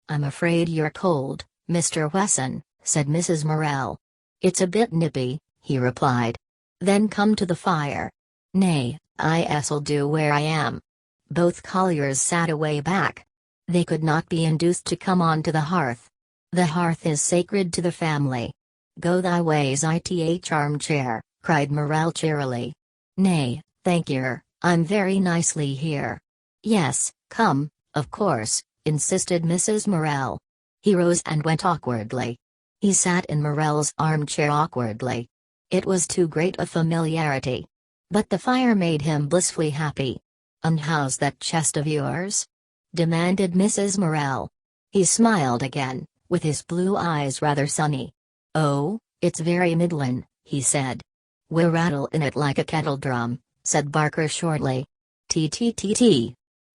"I'm afraid you're cold, Mr. Wesson," said Mrs. Morel. "It's a bit nippy," he replied. "Then come to the fire." "Nay, I'll do where I am." Both colliers sat away back. They could not be induced to come on to the hearth. The hearth is sacred to the family. "Go thy ways, armchair," cried Morel cheerily. "Nay, thank yer, I'm very nicely here." "Yes, come, of course," insisted Mrs. Morel. He rose and went awkwardly. He sat in Morel's armchair awkwardly. It was too great a familiarity. But the fire made him blissfully happy. "And how's that chest of yours?" demanded Mrs. Morel. He smiled again, with his blue eyes rather sunny. "Oh, it's very middlin'," he said. "We'll rattle in it like a kettle drum," said Barker shortly. "T,"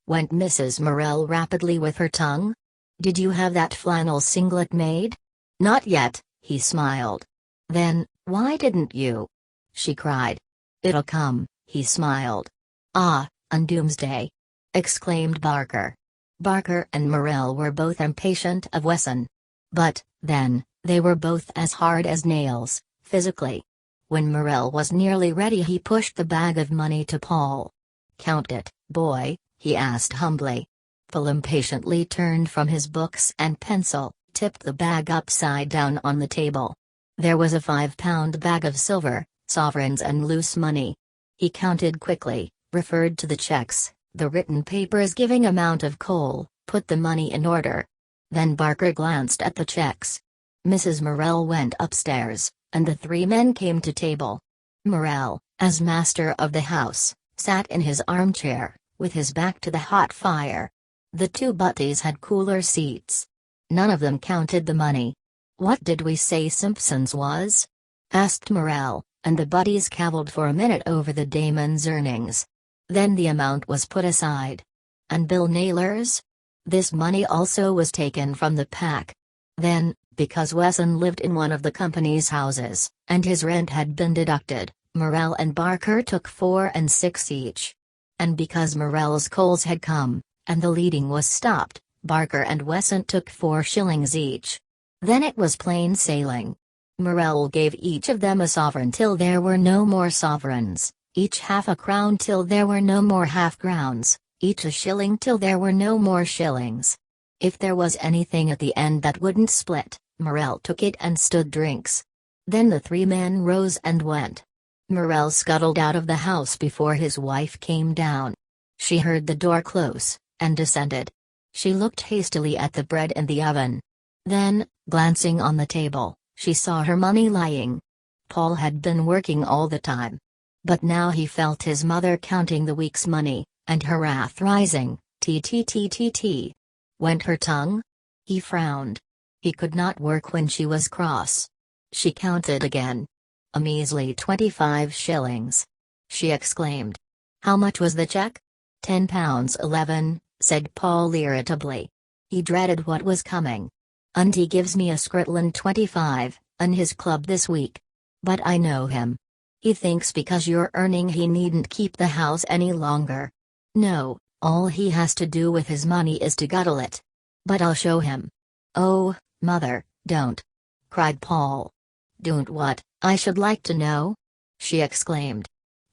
went Mrs. Morel rapidly with her tongue. "Did you have that flannel singlet made?" "Not yet," he smiled. "Then, why didn't you?" she cried. "It'll come," he smiled. "Ah, on Doomsday!" exclaimed Barker. Barker and Morel were both impatient of Wesson. But, then, they were both as hard as nails, physically. When Morel was nearly ready, he pushed the bag of money to Paul. "Count it, boy," he asked humbly. Paul impatiently turned from his books and pencil, tipped the bag upside down on the table. There was a 5-pound bag of silver, sovereigns and loose money. He counted quickly, referred to the checks, the written papers giving amount of coal, put the money in order. Then Barker glanced at the checks. Mrs. Morel went upstairs, and the 3 men came to table. Morel, as master of the house, sat in his armchair, with his back to the hot fire. The 2 butties had cooler seats. None of them counted the money. "What did we say Simpson's was?" asked Morel, and the butties cavilled for a minute over the Damon's earnings. Then the amount was put aside. "And Bill Naylor's?" This money also was taken from the pack. Then, because Wesson lived in one of the company's houses, and his rent had been deducted, Morel and Barker took 4 and 6 each. And because Morel's coals had come, and the leading was stopped, Barker and Wesson took 4 shillings each. Then it was plain sailing. Morel gave each of them a sovereign till there were no more sovereigns, each half a crown till there were no more half-crowns, each a shilling till there were no more shillings. If there was anything at the end that wouldn't split, Morel took it and stood drinks. Then the 3 men rose and went. Morel scuttled out of the house before his wife came down. She heard the door close, and descended. She looked hastily at the bread in the oven. Then, glancing on the table, she saw her money lying. Paul had been working all the time. But now he felt his mother counting the week's money, and her wrath rising. Went her tongue? He frowned. He could not work when she was cross. She counted again. "A measly 25 shillings. She exclaimed. "How much was the check?" £10.11, said Paul irritably. He dreaded what was coming. "And he gives me a scritlin 25, and his club this week. But I know him. He thinks because you're earning he needn't keep the house any longer. No, all he has to do with his money is to guzzle it. But I'll show him." "Oh, mother, don't!" cried Paul. "Don't what, I should like to know?" she exclaimed.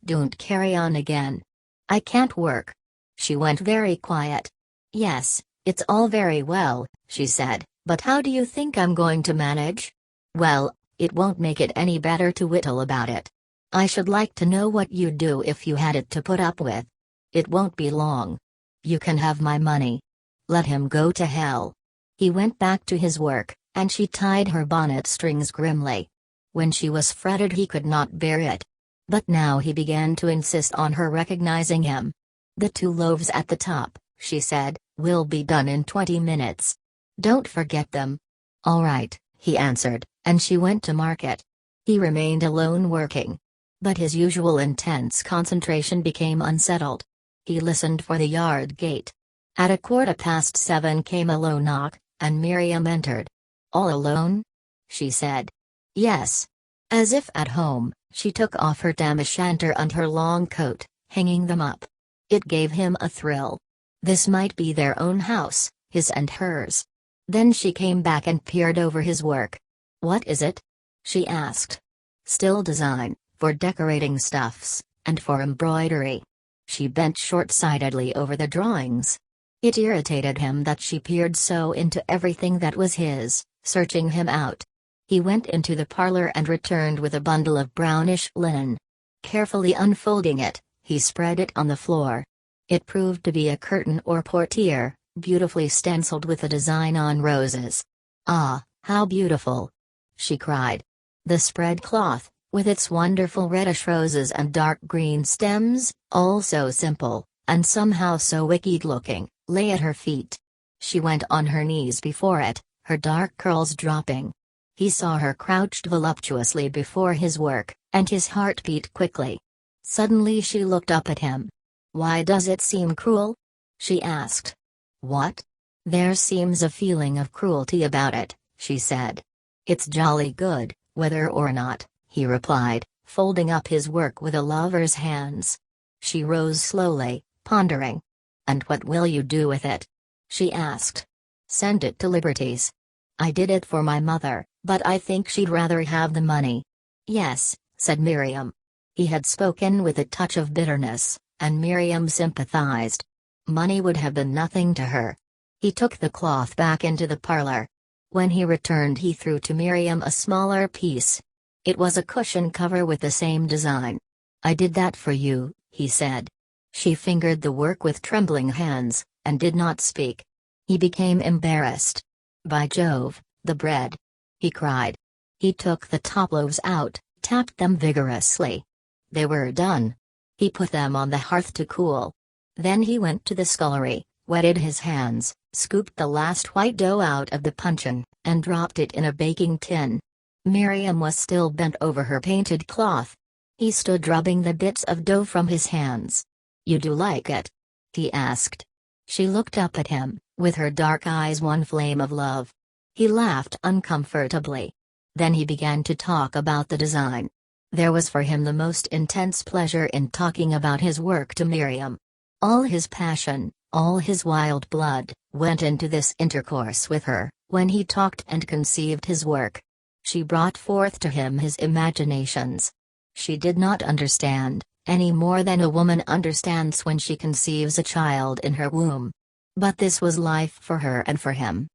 "Don't carry on again. I can't work." She went very quiet. "Yes, it's all very well," she said, "but how do you think I'm going to manage?" "Well, it won't make it any better to whittle about it. I should like to know what you'd do if you had it to put up with. It won't be long. You can have my money. Let him go to hell." He went back to his work, and she tied her bonnet strings grimly. When she was fretted he could not bear it. But now he began to insist on her recognizing him. "The 2 loaves at the top," she said, "will be done in 20 minutes. Don't forget them." "All right," he answered, and she went to market. He remained alone working. But his usual intense concentration became unsettled. He listened for the yard gate. At 7:15 came a low knock, and Miriam entered. "All alone?" she said. "Yes." As if at home, she took off her tam o' shanter and her long coat, hanging them up. It gave him a thrill. This might be their own house, his and hers. Then she came back and peered over his work. "What is it?" she asked. "Still design, for decorating stuffs, and for embroidery." She bent short-sightedly over the drawings. It irritated him that she peered so into everything that was his, searching him out. He went into the parlor and returned with a bundle of brownish linen. Carefully unfolding it, he spread it on the floor. It proved to be a curtain or portiere, beautifully stenciled with a design on roses. "Ah, how beautiful!" she cried. The spread cloth, with its wonderful reddish roses and dark green stems, all so simple, and somehow so wicked-looking, lay at her feet. She went on her knees before it, her dark curls dropping. He saw her crouched voluptuously before his work, and his heart beat quickly. Suddenly she looked up at him. "Why does it seem cruel?" she asked. "What?" "There seems a feeling of cruelty about it," she said. "It's jolly good, whether or not," he replied, folding up his work with a lover's hands. She rose slowly, pondering. "And what will you do with it?" she asked. "Send it to Liberty's. I did it for my mother, but I think she'd rather have the money." "Yes," said Miriam. He had spoken with a touch of bitterness, and Miriam sympathized. Money would have been nothing to her. He took the cloth back into the parlor. When he returned he threw to Miriam a smaller piece. It was a cushion cover with the same design. "I did that for you," he said. She fingered the work with trembling hands, and did not speak. He became embarrassed. "By Jove, the bread!" he cried. He took the top loaves out, tapped them vigorously. They were done. He put them on the hearth to cool. Then he went to the scullery, wetted his hands, scooped the last white dough out of the puncheon, and dropped it in a baking tin. Miriam was still bent over her painted cloth. He stood rubbing the bits of dough from his hands. "You do like it?" he asked. She looked up at him, with her dark eyes one flame of love. He laughed uncomfortably. Then he began to talk about the design. There was for him the most intense pleasure in talking about his work to Miriam. All his passion, all his wild blood, went into this intercourse with her, when he talked and conceived his work. She brought forth to him his imaginations. She did not understand, any more than a woman understands when she conceives a child in her womb. But this was life for her and for him.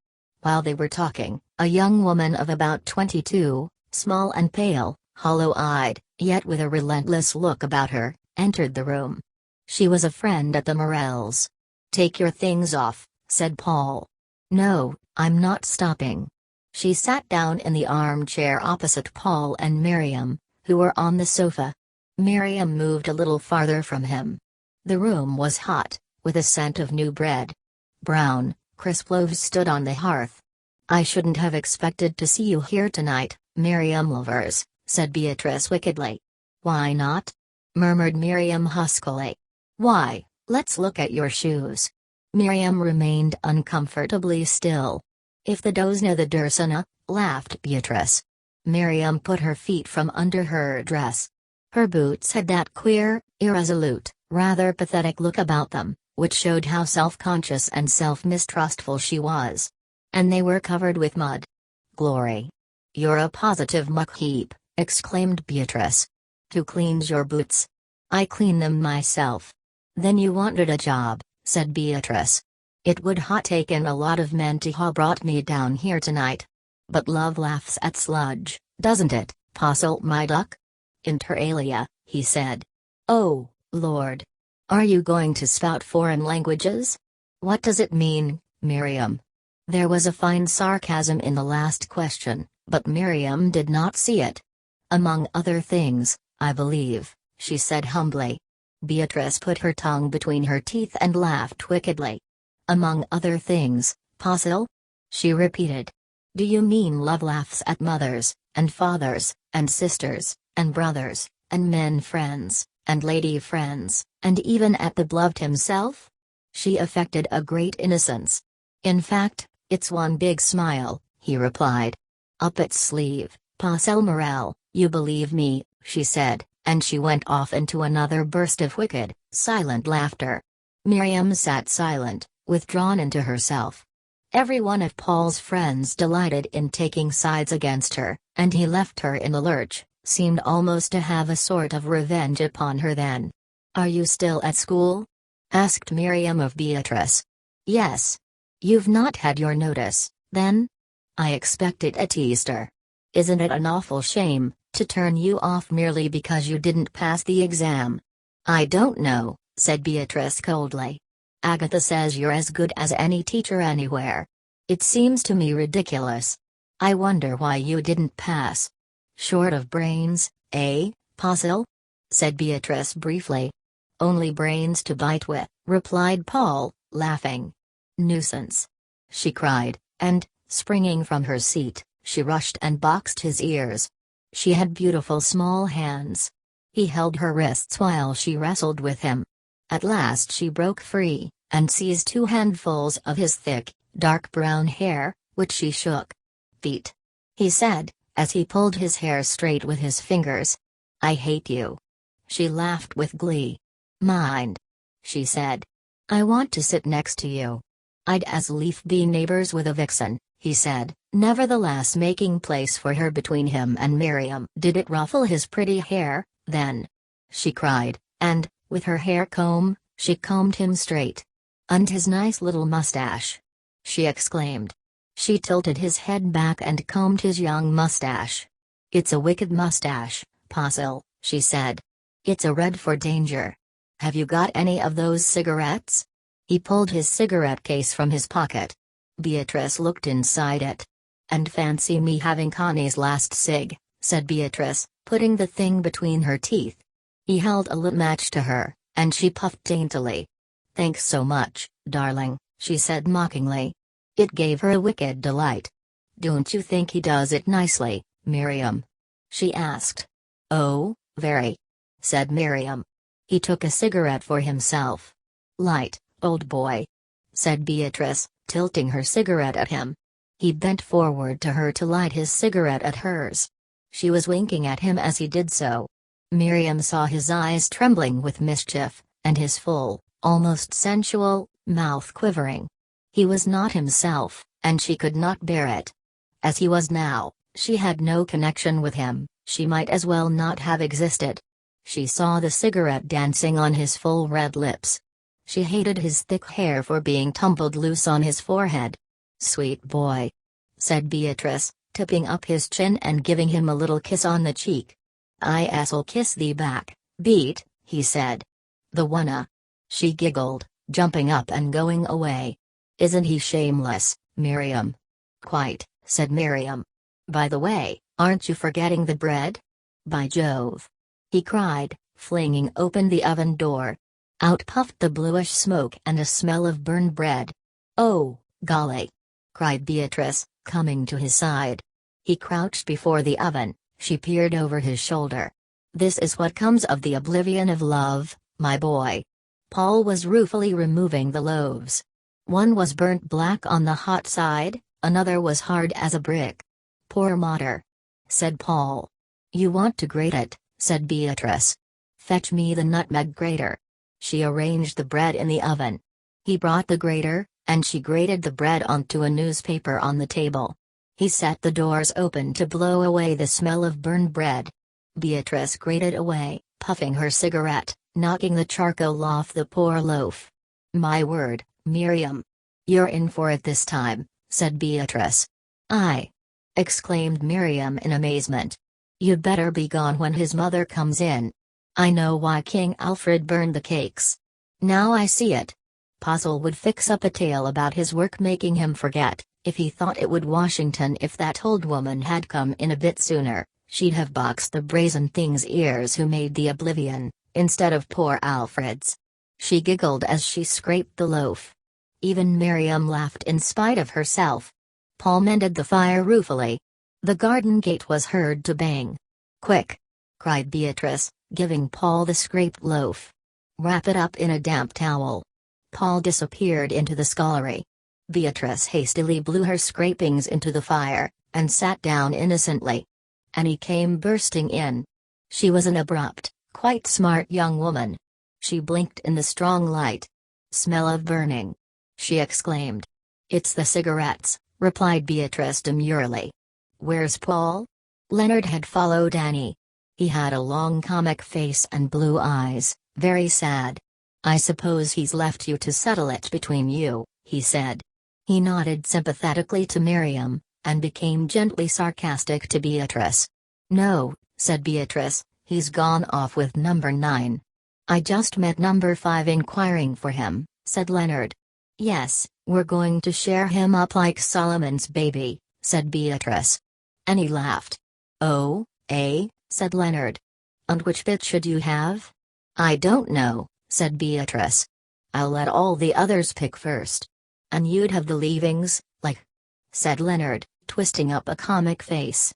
While they were talking, a young woman of about 22, small and pale, hollow-eyed, yet with a relentless look about her, entered the room. She was a friend at the Morels. "Take your things off," said Paul. "No, I'm not stopping." She sat down in the armchair opposite Paul and Miriam, who were on the sofa. Miriam moved a little farther from him. The room was hot, with a scent of new bread. Brown, crisp loaves stood on the hearth. "I shouldn't have expected to see you here tonight, Miriam Lovers," said Beatrice wickedly. "Why not?" murmured Miriam huskily. "Why, let's look at your shoes." Miriam remained uncomfortably still. "If the dozna the dursana," laughed Beatrice. Miriam put her feet from under her dress. Her boots had that queer, irresolute, rather pathetic look about them, which showed how self-conscious and self-mistrustful she was. And they were covered with mud. "Glory! You're a positive muck heap," exclaimed Beatrice. "Who cleans your boots?" "I clean them myself." "Then you wanted a job," said Beatrice. "It would ha' taken a lot of men to ha' brought me down here tonight. But love laughs at sludge, doesn't it, Postle my duck?" Inter alia, he said. Oh, Lord. Are you going to spout foreign languages? What does it mean, Miriam? There was a fine sarcasm in the last question, but Miriam did not see it. Among other things, I believe, she said humbly. Beatrice put her tongue between her teeth and laughed wickedly. Among other things, Pasil? She repeated. Do you mean love laughs at mothers, and fathers, and sisters, and brothers, and men friends, and lady friends, and even at the beloved himself? She affected a great innocence. In fact, it's one big smile, he replied. Up its sleeve, Pasil Morel, you believe me, she said, and she went off into another burst of wicked, silent laughter. Miriam sat silent, withdrawn into herself. Every one of Paul's friends delighted in taking sides against her, and he left her in the lurch, seemed almost to have a sort of revenge upon her then. Are you still at school? Asked Miriam of Beatrice. Yes. You've not had your notice, then? I expect it at Easter. Isn't it an awful shame, to turn you off merely because you didn't pass the exam? I don't know, said Beatrice coldly. Agatha says you're as good as any teacher anywhere. It seems to me ridiculous. I wonder why you didn't pass. Short of brains, eh, Pasil? Said Beatrice briefly. Only brains to bite with, replied Paul, laughing. Nuisance! She cried, and, springing from her seat, she rushed and boxed his ears. She had beautiful small hands. He held her wrists while she wrestled with him. At last she broke free, and seized 2 handfuls of his thick, dark brown hair, which she shook. Beat! He said, as he pulled his hair straight with his fingers. I hate you. She laughed with glee. Mind, she said. I want to sit next to you. I'd as lief be neighbors with a vixen, he said, nevertheless making place for her between him and Miriam. Did it ruffle his pretty hair, then? She cried, and, with her hair comb, she combed him straight. And his nice little mustache! She exclaimed. She tilted his head back and combed his young mustache. It's a wicked mustache, Pasil, she said. It's a red for danger. Have you got any of those cigarettes? He pulled his cigarette case from his pocket. Beatrice looked inside it. And fancy me having Connie's last cig, said Beatrice, putting the thing between her teeth. He held a lit match to her, and she puffed daintily. Thanks so much, darling, she said mockingly. It gave her a wicked delight. Don't you think he does it nicely, Miriam? She asked. Oh, very, said Miriam. He took a cigarette for himself. Light, old boy, said Beatrice, tilting her cigarette at him. He bent forward to her to light his cigarette at hers. She was winking at him as he did so. Miriam saw his eyes trembling with mischief, and his full, almost sensual, mouth quivering. He was not himself, and she could not bear it. As he was now, she had no connection with him, she might as well not have existed. She saw the cigarette dancing on his full red lips. She hated his thick hair for being tumbled loose on his forehead. Sweet boy, said Beatrice, tipping up his chin and giving him a little kiss on the cheek. I'll kiss thee back, Beat, he said. The wanna. She giggled, jumping up and going away. Isn't he shameless, Miriam? Quite, said Miriam. By the way, aren't you forgetting the bread? By Jove! He cried, flinging open the oven door. Out puffed the bluish smoke and a smell of burned bread. Oh, golly! Cried Beatrice, coming to his side. He crouched before the oven, she peered over his shoulder. This is what comes of the oblivion of love, my boy. Paul was ruefully removing the loaves. One was burnt black on the hot side, another was hard as a brick. Poor mater, said Paul. You want to grate it, said Beatrice. Fetch me the nutmeg grater. She arranged the bread in the oven. He brought the grater, and she grated the bread onto a newspaper on the table. He set the doors open to blow away the smell of burned bread. Beatrice grated away, puffing her cigarette, knocking the charcoal off the poor loaf. My word, Miriam. You're in for it this time, said Beatrice. I! Exclaimed Miriam in amazement. You'd better be gone when his mother comes in. I know why King Alfred burned the cakes. Now I see it. Puzzle would fix up a tale about his work making him forget. If he thought it would Washington, if that old woman had come in a bit sooner, she'd have boxed the brazen thing's ears who made the oblivion, instead of poor Alfred's. She giggled as she scraped the loaf. Even Miriam laughed in spite of herself. Paul mended the fire ruefully. The garden gate was heard to bang. "Quick!" cried Beatrice, giving Paul the scraped loaf. "Wrap it up in a damp towel." Paul disappeared into the scullery. Beatrice hastily blew her scrapings into the fire, and sat down innocently. Annie came bursting in. She was an abrupt, quite smart young woman. She blinked in the strong light. "Smell of burning!" she exclaimed. "It's the cigarettes," replied Beatrice demurely. "Where's Paul?" Leonard had followed Annie. He had a long comic face and blue eyes, very sad. "I suppose he's left you to settle it between you," he said. He nodded sympathetically to Miriam, and became gently sarcastic to Beatrice. "No," said Beatrice, "he's gone off with number 9. "I just met number 5 inquiring for him," said Leonard. "Yes, we're going to share him up like Solomon's baby," said Beatrice. Annie laughed. "Oh, eh?" said Leonard. "And which bit should you have?" "I don't know," said Beatrice. "I'll let all the others pick first." "And you'd have the leavings, like?" said Leonard, twisting up a comic face.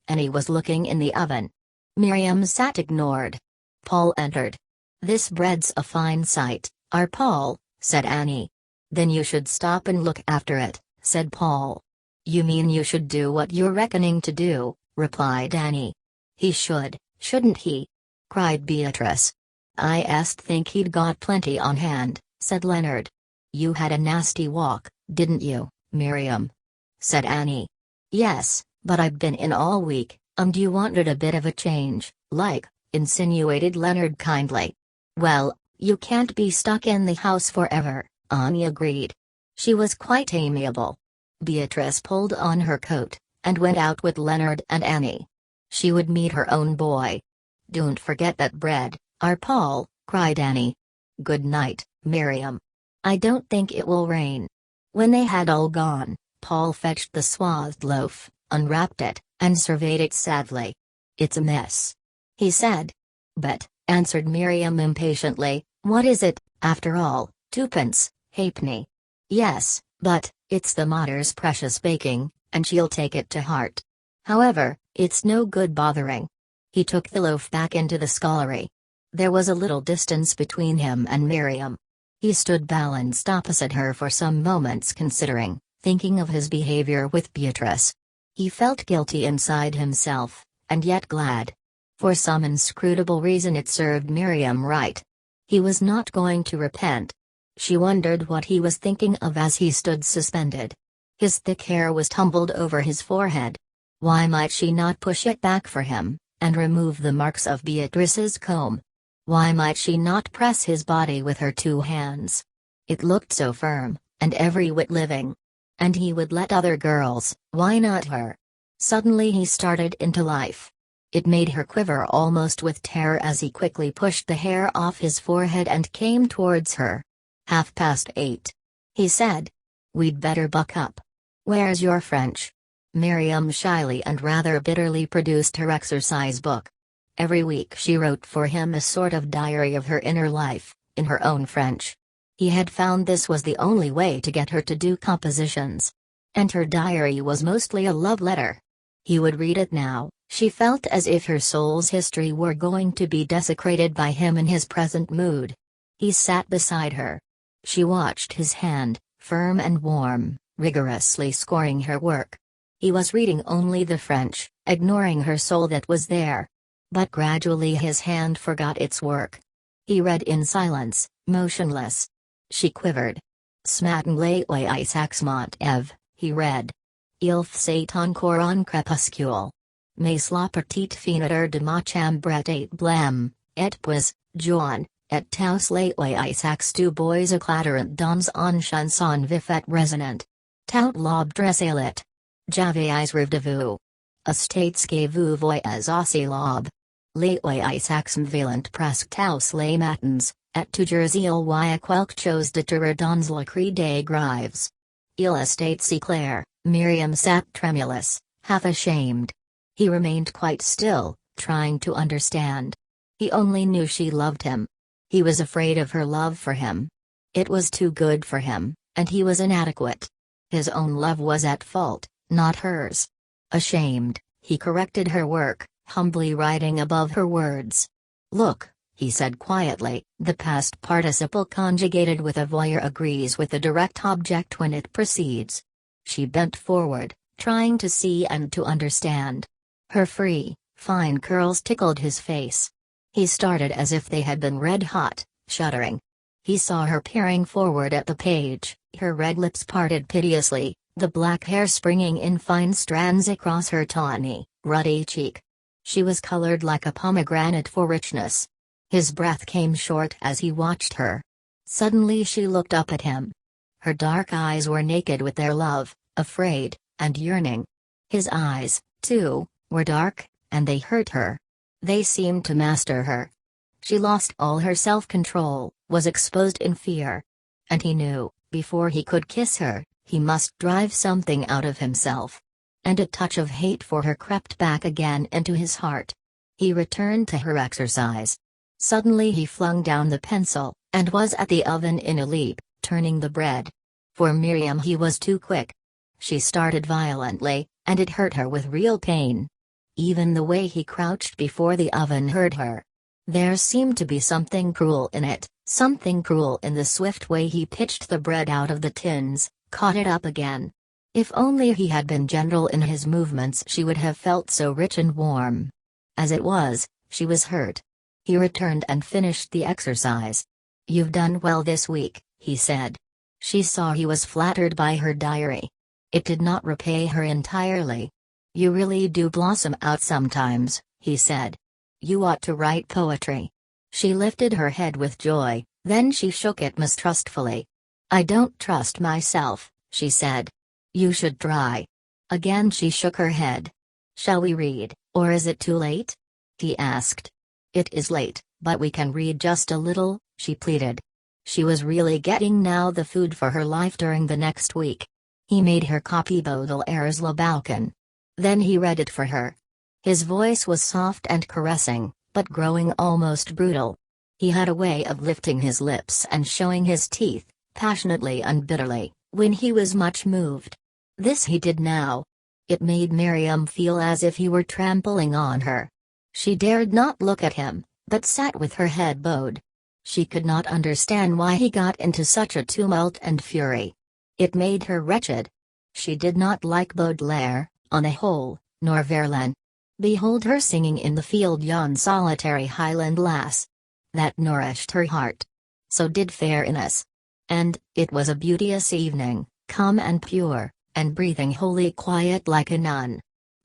Annie was looking in the oven. Miriam sat ignored. Paul entered. "This bread's a fine sight, our Paul," said Annie. "Then you should stop and look after it," said Paul. "You mean you should do what you're reckoning to do," replied Annie. "He should, shouldn't he?" cried Beatrice. "I think he'd got plenty on hand," said Leonard. "You had a nasty walk, didn't you, Miriam?" said Annie. "Yes, but I've been in all week, and you wanted a bit of a change, like," insinuated Leonard kindly. "Well, you can't be stuck in the house forever," Annie agreed. She was quite amiable. Beatrice pulled on her coat, and went out with Leonard and Annie. She would meet her own boy. "Don't forget that bread, our Paul," cried Annie. "Good night, Miriam. I don't think it will rain." When they had all gone, Paul fetched the swathed loaf, unwrapped it, and surveyed it sadly. "It's a mess," he said. "But," answered Miriam impatiently, "what is it, after all, 2 halfpenny?" "Yes, but, it's the mater's precious baking, and she'll take it to heart. However, it's no good bothering." He took the loaf back into the scullery. There was a little distance between him and Miriam. He stood balanced opposite her for some moments considering, thinking of his behavior with Beatrice. He felt guilty inside himself, and yet glad. For some inscrutable reason it served Miriam right. He was not going to repent. She wondered what he was thinking of as he stood suspended. His thick hair was tumbled over his forehead. Why might she not push it back for him, and remove the marks of Beatrice's comb? Why might she not press his body with her 2 hands? It looked so firm, and every whit living. And he would let other girls, why not her? Suddenly he started into life. It made her quiver almost with terror as he quickly pushed the hair off his forehead and came towards her. 8:30. He said. "We'd better buck up. Where's your French?" Miriam shyly and rather bitterly produced her exercise book. Every week she wrote for him a sort of diary of her inner life, in her own French. He had found this was the only way to get her to do compositions. And her diary was mostly a love letter. He would read it now. She felt as if her soul's history were going to be desecrated by him in his present mood. He sat beside her. She watched his hand, firm and warm, rigorously scoring her work. He was reading only the French, ignoring her soul that was there. But gradually his hand forgot its work. He read in silence, motionless. She quivered. "Smatin les Isaacmont Eve," he read. "Il fait encore un crépuscule. Mais la petite fenêtre de ma chambre est blême, et puis, John, et tous les Isaacs du bois éclairant dans un chanson vif et résonant. Tout l'aube dressalit. J'avais rêve de vous. Statesgevoe voyez aussi l'aube. Les oisaxem valant presque tous les matins, et toujours il y a quelque chose de terreur dans le cri des graves. Il estate si clair, Miriam sat tremulous, half ashamed. He remained quite still, trying to understand. He only knew she loved him. He was afraid of her love for him. It was too good for him, and he was inadequate. His own love was at fault, not hers. Ashamed, he corrected her work, humbly writing above her words. Look, he said quietly, the past participle conjugated with avoir agrees with the direct object when it precedes. She bent forward, trying to see and to understand. Her free, fine curls tickled his face. He started as if they had been red hot, shuddering. He saw her peering forward at the page, her red lips parted piteously, the black hair springing in fine strands across her tawny, ruddy cheek. She was colored like a pomegranate for richness. His breath came short as he watched her. Suddenly she looked up at him. Her dark eyes were naked with their love, afraid, and yearning. His eyes, too, were dark, and they hurt her. They seemed to master her. She lost all her self-control, was exposed in fear. And he knew, before he could kiss her, he must drive something out of himself. And a touch of hate for her crept back again into his heart. He returned to her exercise. Suddenly he flung down the pencil, and was at the oven in a leap, turning the bread. For Miriam he was too quick. She started violently, and it hurt her with real pain. Even the way he crouched before the oven hurt her. There seemed to be something cruel in it, something cruel in the swift way he pitched the bread out of the tins, caught it up again. If only he had been gentle in his movements she would have felt so rich and warm. As it was, she was hurt. He returned and finished the exercise. "You've done well this week," he said. She saw he was flattered by her diary. It did not repay her entirely. "You really do blossom out sometimes," he said. "You ought to write poetry." She lifted her head with joy, then she shook it mistrustfully. "I don't trust myself," she said. "You should try." Again she shook her head. "Shall we read, or is it too late?" he asked. "It is late, but we can read just a little," she pleaded. She was really getting now the food for her life during the next week. He made her copy Baudelaire's Le Balcon. Then he read it for her. His voice was soft and caressing, but growing almost brutal. He had a way of lifting his lips and showing his teeth, passionately and bitterly, when he was much moved. This he did now. It made Miriam feel as if he were trampling on her. She dared not look at him, but sat with her head bowed. She could not understand why he got into such a tumult and fury. It made her wretched. She did not like Baudelaire, on the whole, nor Verlaine. Behold her singing in the field yon solitary Highland lass. That nourished her heart. So did fair Ines. And, it was a beauteous evening, calm and pure, and breathing wholly quiet like a nun.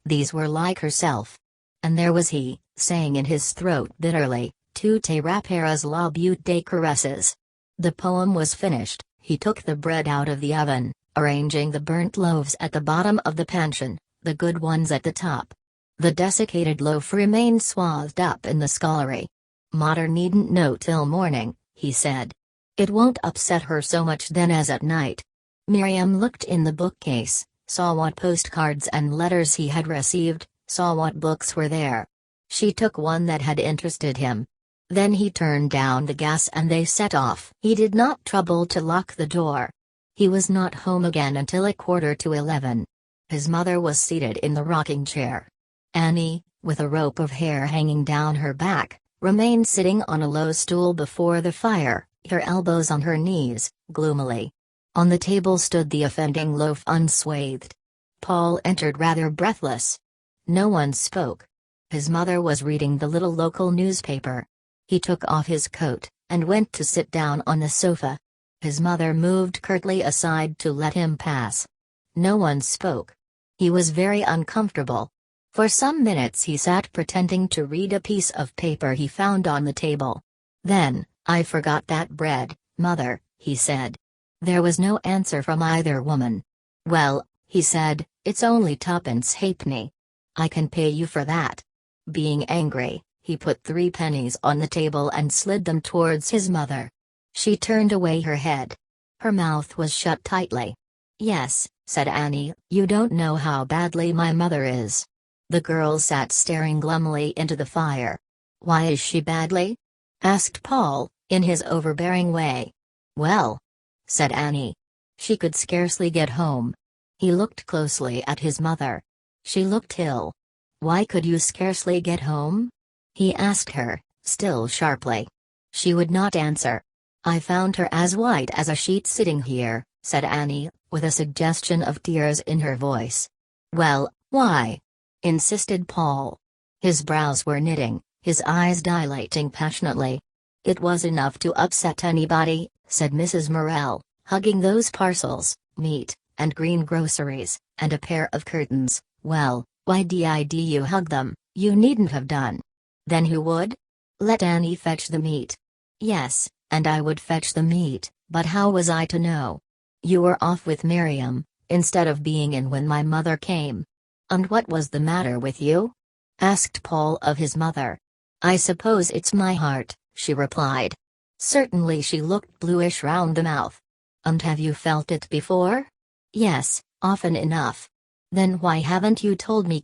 These were like herself. And there was he, saying in his throat bitterly, "Tu te rappelleras la beauté des caresses." The poem was finished. He took the bread out of the oven, arranging the burnt loaves at the bottom of the panchion, the good ones at the top. The desiccated loaf remained swathed up in the scullery. "Mater needn't know till morning," he said. "It won't upset her so much then as at night." Miriam looked in the bookcase, saw what postcards and letters he had received, saw what books were there. She took one that had interested him. Then he turned down the gas and they set off. He did not trouble to lock the door. He was not home again until 11:15. His mother was seated in the rocking chair. Annie, with a rope of hair hanging down her back, remained sitting on a low stool before the fire, her elbows on her knees, gloomily. On the table stood the offending loaf unswathed. Paul entered rather breathless. No one spoke. His mother was reading the little local newspaper. He took off his coat, and went to sit down on the sofa. His mother moved curtly aside to let him pass. No one spoke. He was very uncomfortable. For some minutes he sat pretending to read a piece of paper he found on the table. Then, "I forgot that bread, Mother," he said. There was no answer from either woman. "Well," he said, "it's only twopence halfpenny." I can pay you for that." Being angry, he put 3 pennies on the table and slid them towards his mother. She turned away her head. Her mouth was shut tightly. "Yes," said Annie, "you don't know how badly my mother is." The girl sat staring glumly into the fire. "Why is she badly?" asked Paul, in his overbearing way. "Well," said Annie. "She could scarcely get home." He looked closely at his mother. She looked ill. "Why could you scarcely get home?" he asked her, still sharply. She would not answer. "I found her as white as a sheet sitting here," said Annie, with a suggestion of tears in her voice. "Well, why?" insisted Paul. His brows were knitting, his eyes dilating passionately. "It was enough to upset anybody," said Mrs. Morel, hugging those parcels, meat, and green groceries, and a pair of curtains. "Well, why did you hug them? You needn't have done." "Then who would?" "Let Annie fetch the meat." "Yes, and I would fetch the meat, but how was I to know? You were off with Miriam, instead of being in when my mother came." "And what was the matter with you?" asked Paul of his mother. "I suppose it's my heart," she replied. Certainly she looked bluish round the mouth. "And have you felt it before?" "Yes, often enough." "Then why haven't you told me?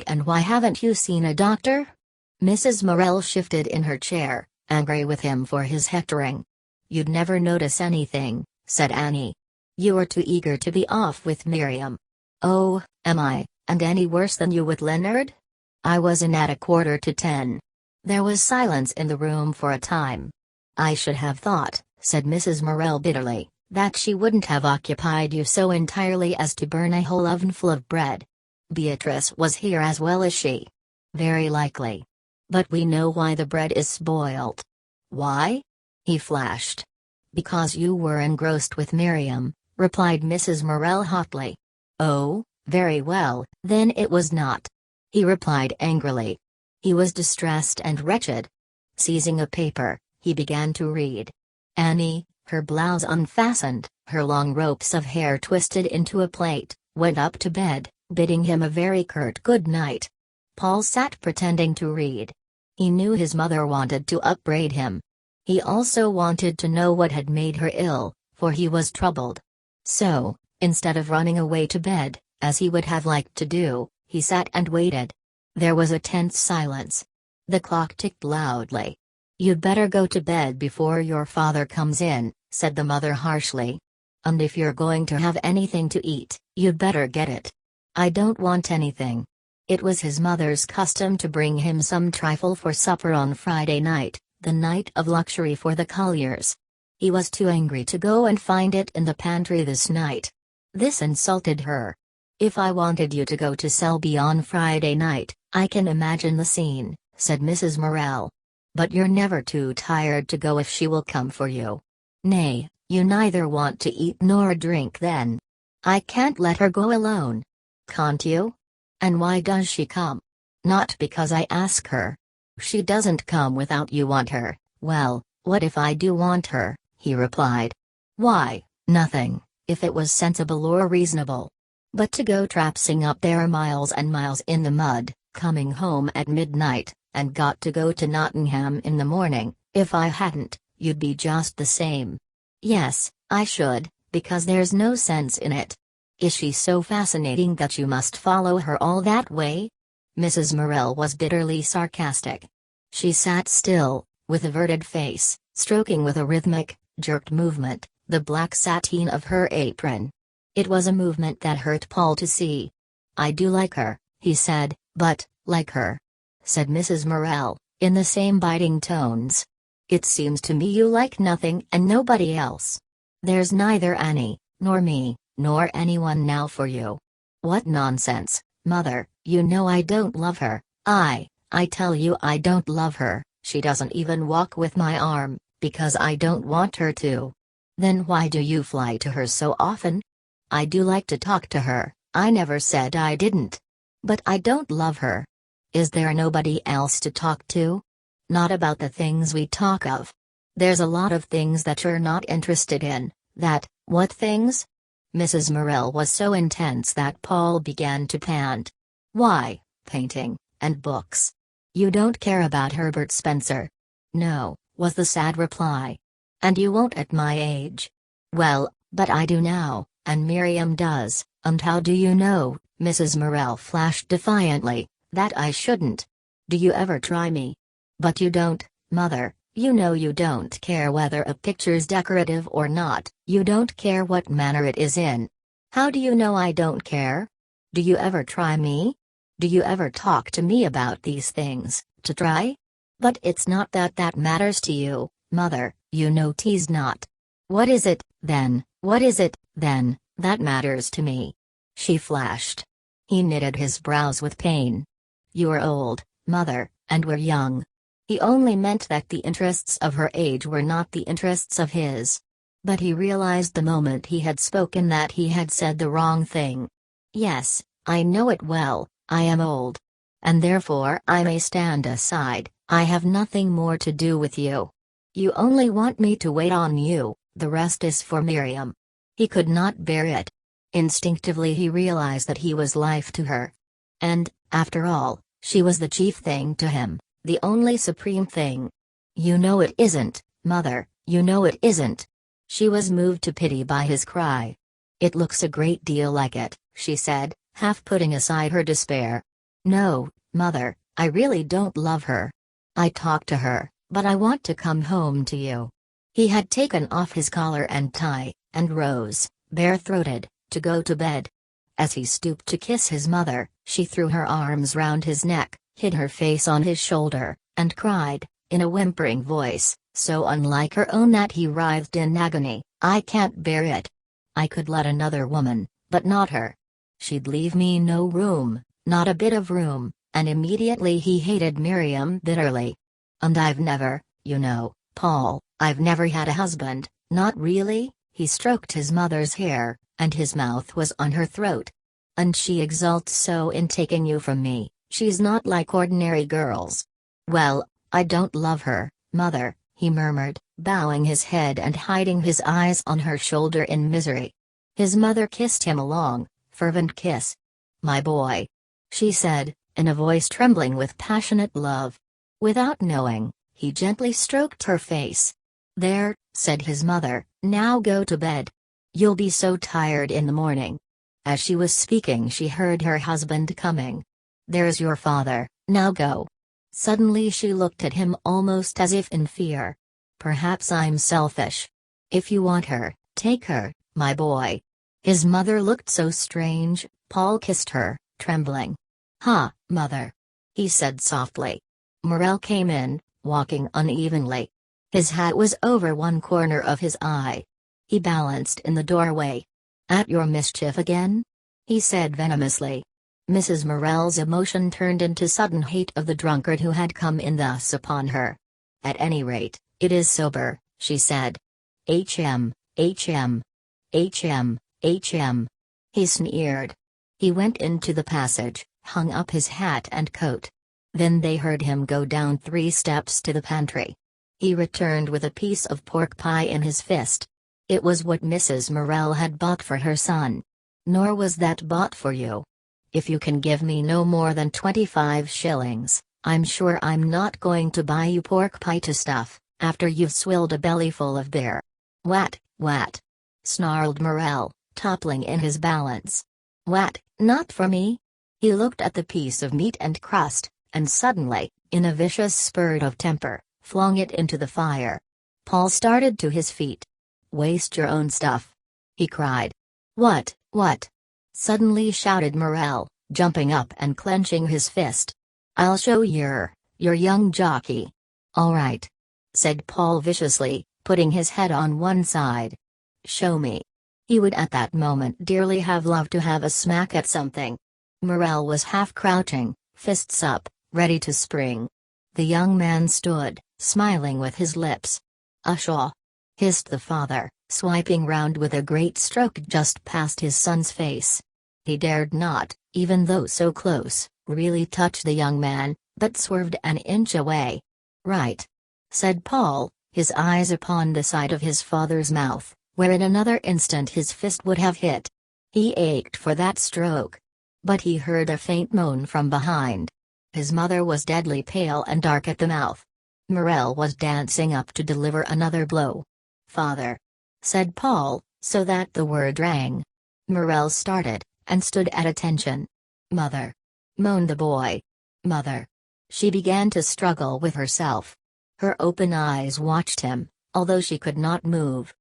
And why haven't you seen a doctor?" Mrs. Morel shifted in her chair, angry with him for his hectoring. "You'd never notice anything," said Annie. "You were too eager to be off with Miriam." "Oh, am I, and any worse than you with Leonard?" "I was in at 9:45. There was silence in the room for a time. "I should have thought," said Mrs. Morel bitterly, "that she wouldn't have occupied you so entirely as to burn a whole ovenful of bread. Beatrice was here as well as she." "Very likely. But we know why the bread is spoilt." "Why?" he flashed. "Because you were engrossed with Miriam," replied Mrs. Morel hotly. "Oh, very well, then it was not," he replied angrily. He was distressed and wretched. Seizing a paper, he began to read. Annie, her blouse unfastened, her long ropes of hair twisted into a plait, went up to bed, bidding him a very curt good night. Paul sat pretending to read. He knew his mother wanted to upbraid him. He also wanted to know what had made her ill, for he was troubled. So, instead of running away to bed, as he would have liked to do, he sat and waited. There was a tense silence. The clock ticked loudly. "You'd better go to bed before your father comes in," said the mother harshly. "And if you're going to have anything to eat, you'd better get it." "I don't want anything." It was his mother's custom to bring him some trifle for supper on Friday night, the night of luxury for the colliers. He was too angry to go and find it in the pantry this night. This insulted her. "If I wanted you to go to Selby on Friday night, I can imagine the scene," said Mrs. Morel. "But you're never too tired to go if she will come for you." "Nay, you neither want to eat nor drink then." "I can't let her go alone." "Can't you? And why does she come?" "Not because I ask her. She doesn't come without you want her." "Well, what if I do want her?" he replied. "Why, nothing, if it was sensible or reasonable. But to go trapsing up there miles and miles in the mud, coming home at midnight, and got to go to Nottingham in the morning, if I hadn't, you'd be just the same." "Yes, I should, because there's no sense in it." "Is she so fascinating that you must follow her all that way?" Mrs. Morel was bitterly sarcastic. She sat still, with averted face, stroking with a rhythmic, jerked movement, the black sateen of her apron. It was a movement that hurt Paul to see. "I do like her," he said, "but, like her," said Mrs. Morel, in the same biting tones. "It seems to me you like nothing and nobody else. There's neither Annie, nor me, nor anyone now for you." "What nonsense, Mother, you know I don't love her." I tell you I don't love her. She doesn't even walk with my arm, because I don't want her to." "Then why do you fly to her so often?" "I do like to talk to her, I never said I didn't. But I don't love her." "Is there nobody else to talk to?" "Not about the things we talk of. There's a lot of things that you're not interested in." What things?" Mrs. Morel was so intense that Paul began to pant. "Why, painting, and books. You don't care about Herbert Spencer. No, was the sad reply. And you won't at my age. Well, but I do now, and Miriam does, and how do you know, Mrs. Morell flashed defiantly, that I shouldn't? Do you ever try me? But you don't, Mother, you know you don't care whether a picture's decorative or not, you don't care what manner it is in. How do you know I don't care? Do you ever try me? Do you ever talk to me about these things, to try? But it's not that matters to you, Mother, you know 'tis not. What is it, then, that matters to me? She flashed. He knitted his brows with pain. You're old, Mother, and we're young. He only meant that the interests of her age were not the interests of his. But he realized the moment he had spoken that he had said the wrong thing. Yes, I know it well, I am old. And therefore I may stand aside, I have nothing more to do with you. You only want me to wait on you, the rest is for Miriam. He could not bear it. Instinctively he realized that he was life to her. And, after all, she was the chief thing to him, the only supreme thing. You know it isn't, Mother, you know it isn't. She was moved to pity by his cry. It looks a great deal like it, she said, half putting aside her despair. No, Mother, I really don't love her. I talk to her, but I want to come home to you. He had taken off his collar and tie, and rose, bare-throated, to go to bed. As he stooped to kiss his mother, she threw her arms round his neck, hid her face on his shoulder, and cried, in a whimpering voice, so unlike her own that he writhed in agony, I can't bear it. I could let another woman, but not her. She'd leave me no room, not a bit of room, and immediately he hated Miriam bitterly. And I've never, you know, Paul, I've never had a husband, not really, he stroked his mother's hair, and his mouth was on her throat. And she exults so in taking you from me, she's not like ordinary girls. Well, I don't love her, Mother, he murmured, bowing his head and hiding his eyes on her shoulder in misery. His mother kissed him a long, fervent kiss. My boy, she said, in a voice trembling with passionate love. Without knowing, he gently stroked her face. There, said his mother, now go to bed. You'll be so tired in the morning. As she was speaking she heard her husband coming. There's your father, now go. Suddenly she looked at him almost as if in fear. Perhaps I'm selfish. If you want her, take her, my boy. His mother looked so strange, Paul kissed her, trembling. Ha, Mother, he said softly. Morell came in, walking unevenly. His hat was over one corner of his eye. He balanced in the doorway. At your mischief again? He said venomously. Mrs. Morell's emotion turned into sudden hate of the drunkard who had come in thus upon her. At any rate, it is sober, she said. Hm. He sneered. He went into the passage, hung up his hat and coat. Then they heard him go down 3 steps to the pantry. He returned with a piece of pork pie in his fist. It was what Mrs. Morell had bought for her son. Nor was that bought for you. If you can give me no more than 25 shillings, I'm sure I'm not going to buy you pork pie to stuff, after you've swilled a bellyful of beer. What, snarled Morell, toppling in his balance. What, not for me? He looked at the piece of meat and crust, and suddenly, in a vicious spurt of temper, flung it into the fire. Paul started to his feet. Waste your own stuff, he cried. What? Suddenly shouted Morell, jumping up and clenching his fist. I'll show your young jockey. All right, said Paul viciously, putting his head on one side. Show me. He would at that moment dearly have loved to have a smack at something. Morell was half crouching, fists up, ready to spring. The young man stood, smiling with his lips. Pshaw! Hissed the father, swiping round with a great stroke just past his son's face. He dared not, even though so close, really touch the young man, but swerved an inch away. Right, said Paul, his eyes upon the side of his father's mouth, where in another instant his fist would have hit. He ached for that stroke. But he heard a faint moan from behind. His mother was deadly pale and dark at the mouth. Morel was dancing up to deliver another blow. "Father," said Paul, so that the word rang. Morel started, and stood at attention. "Mother," moaned the boy. "Mother." She began to struggle with herself. Her open eyes watched him, although she could not move.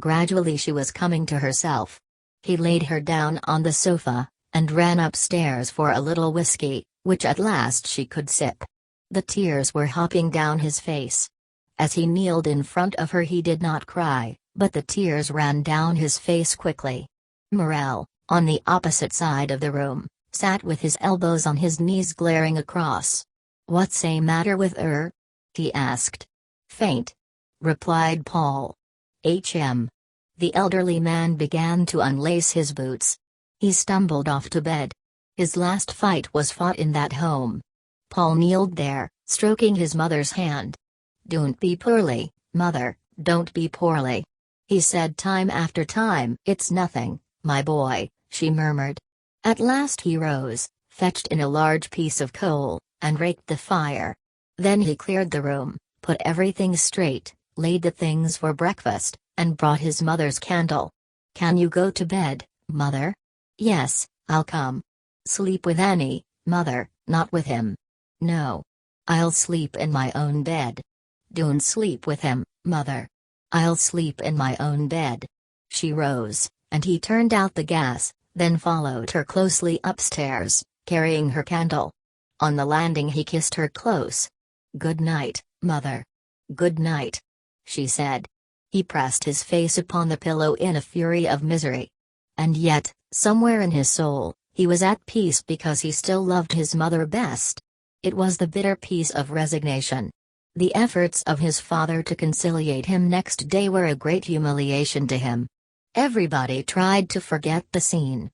Gradually she was coming to herself. He laid her down on the sofa, and ran upstairs for a little whiskey, which at last she could sip. The tears were hopping down his face. As he kneeled in front of her he did not cry, but the tears ran down his face quickly. Morel, on the opposite side of the room, sat with his elbows on his knees glaring across. "What's a matter with her?" he asked. "Faint," replied Paul. The elderly man began to unlace his boots. He stumbled off to bed. His last fight was fought in that home. Paul kneeled there, stroking his mother's hand. "Don't be poorly, mother, don't be poorly," he said time after time. "It's nothing, my boy," she murmured. At last he rose, fetched in a large piece of coal, and raked the fire. Then he cleared the room, put everything straight, laid the things for breakfast, and brought his mother's candle. "Can you go to bed, mother?" "Yes, I'll come." "Sleep with Annie, mother, not with him." "No. I'll sleep in my own bed." "Don't sleep with him, mother." "I'll sleep in my own bed." She rose, and he turned out the gas, then followed her closely upstairs, carrying her candle. On the landing he kissed her close. "Good night, mother." "Good night," she said. He pressed his face upon the pillow in a fury of misery. And yet, somewhere in his soul, he was at peace because he still loved his mother best. It was the bitter peace of resignation. The efforts of his father to conciliate him next day were a great humiliation to him. Everybody tried to forget the scene,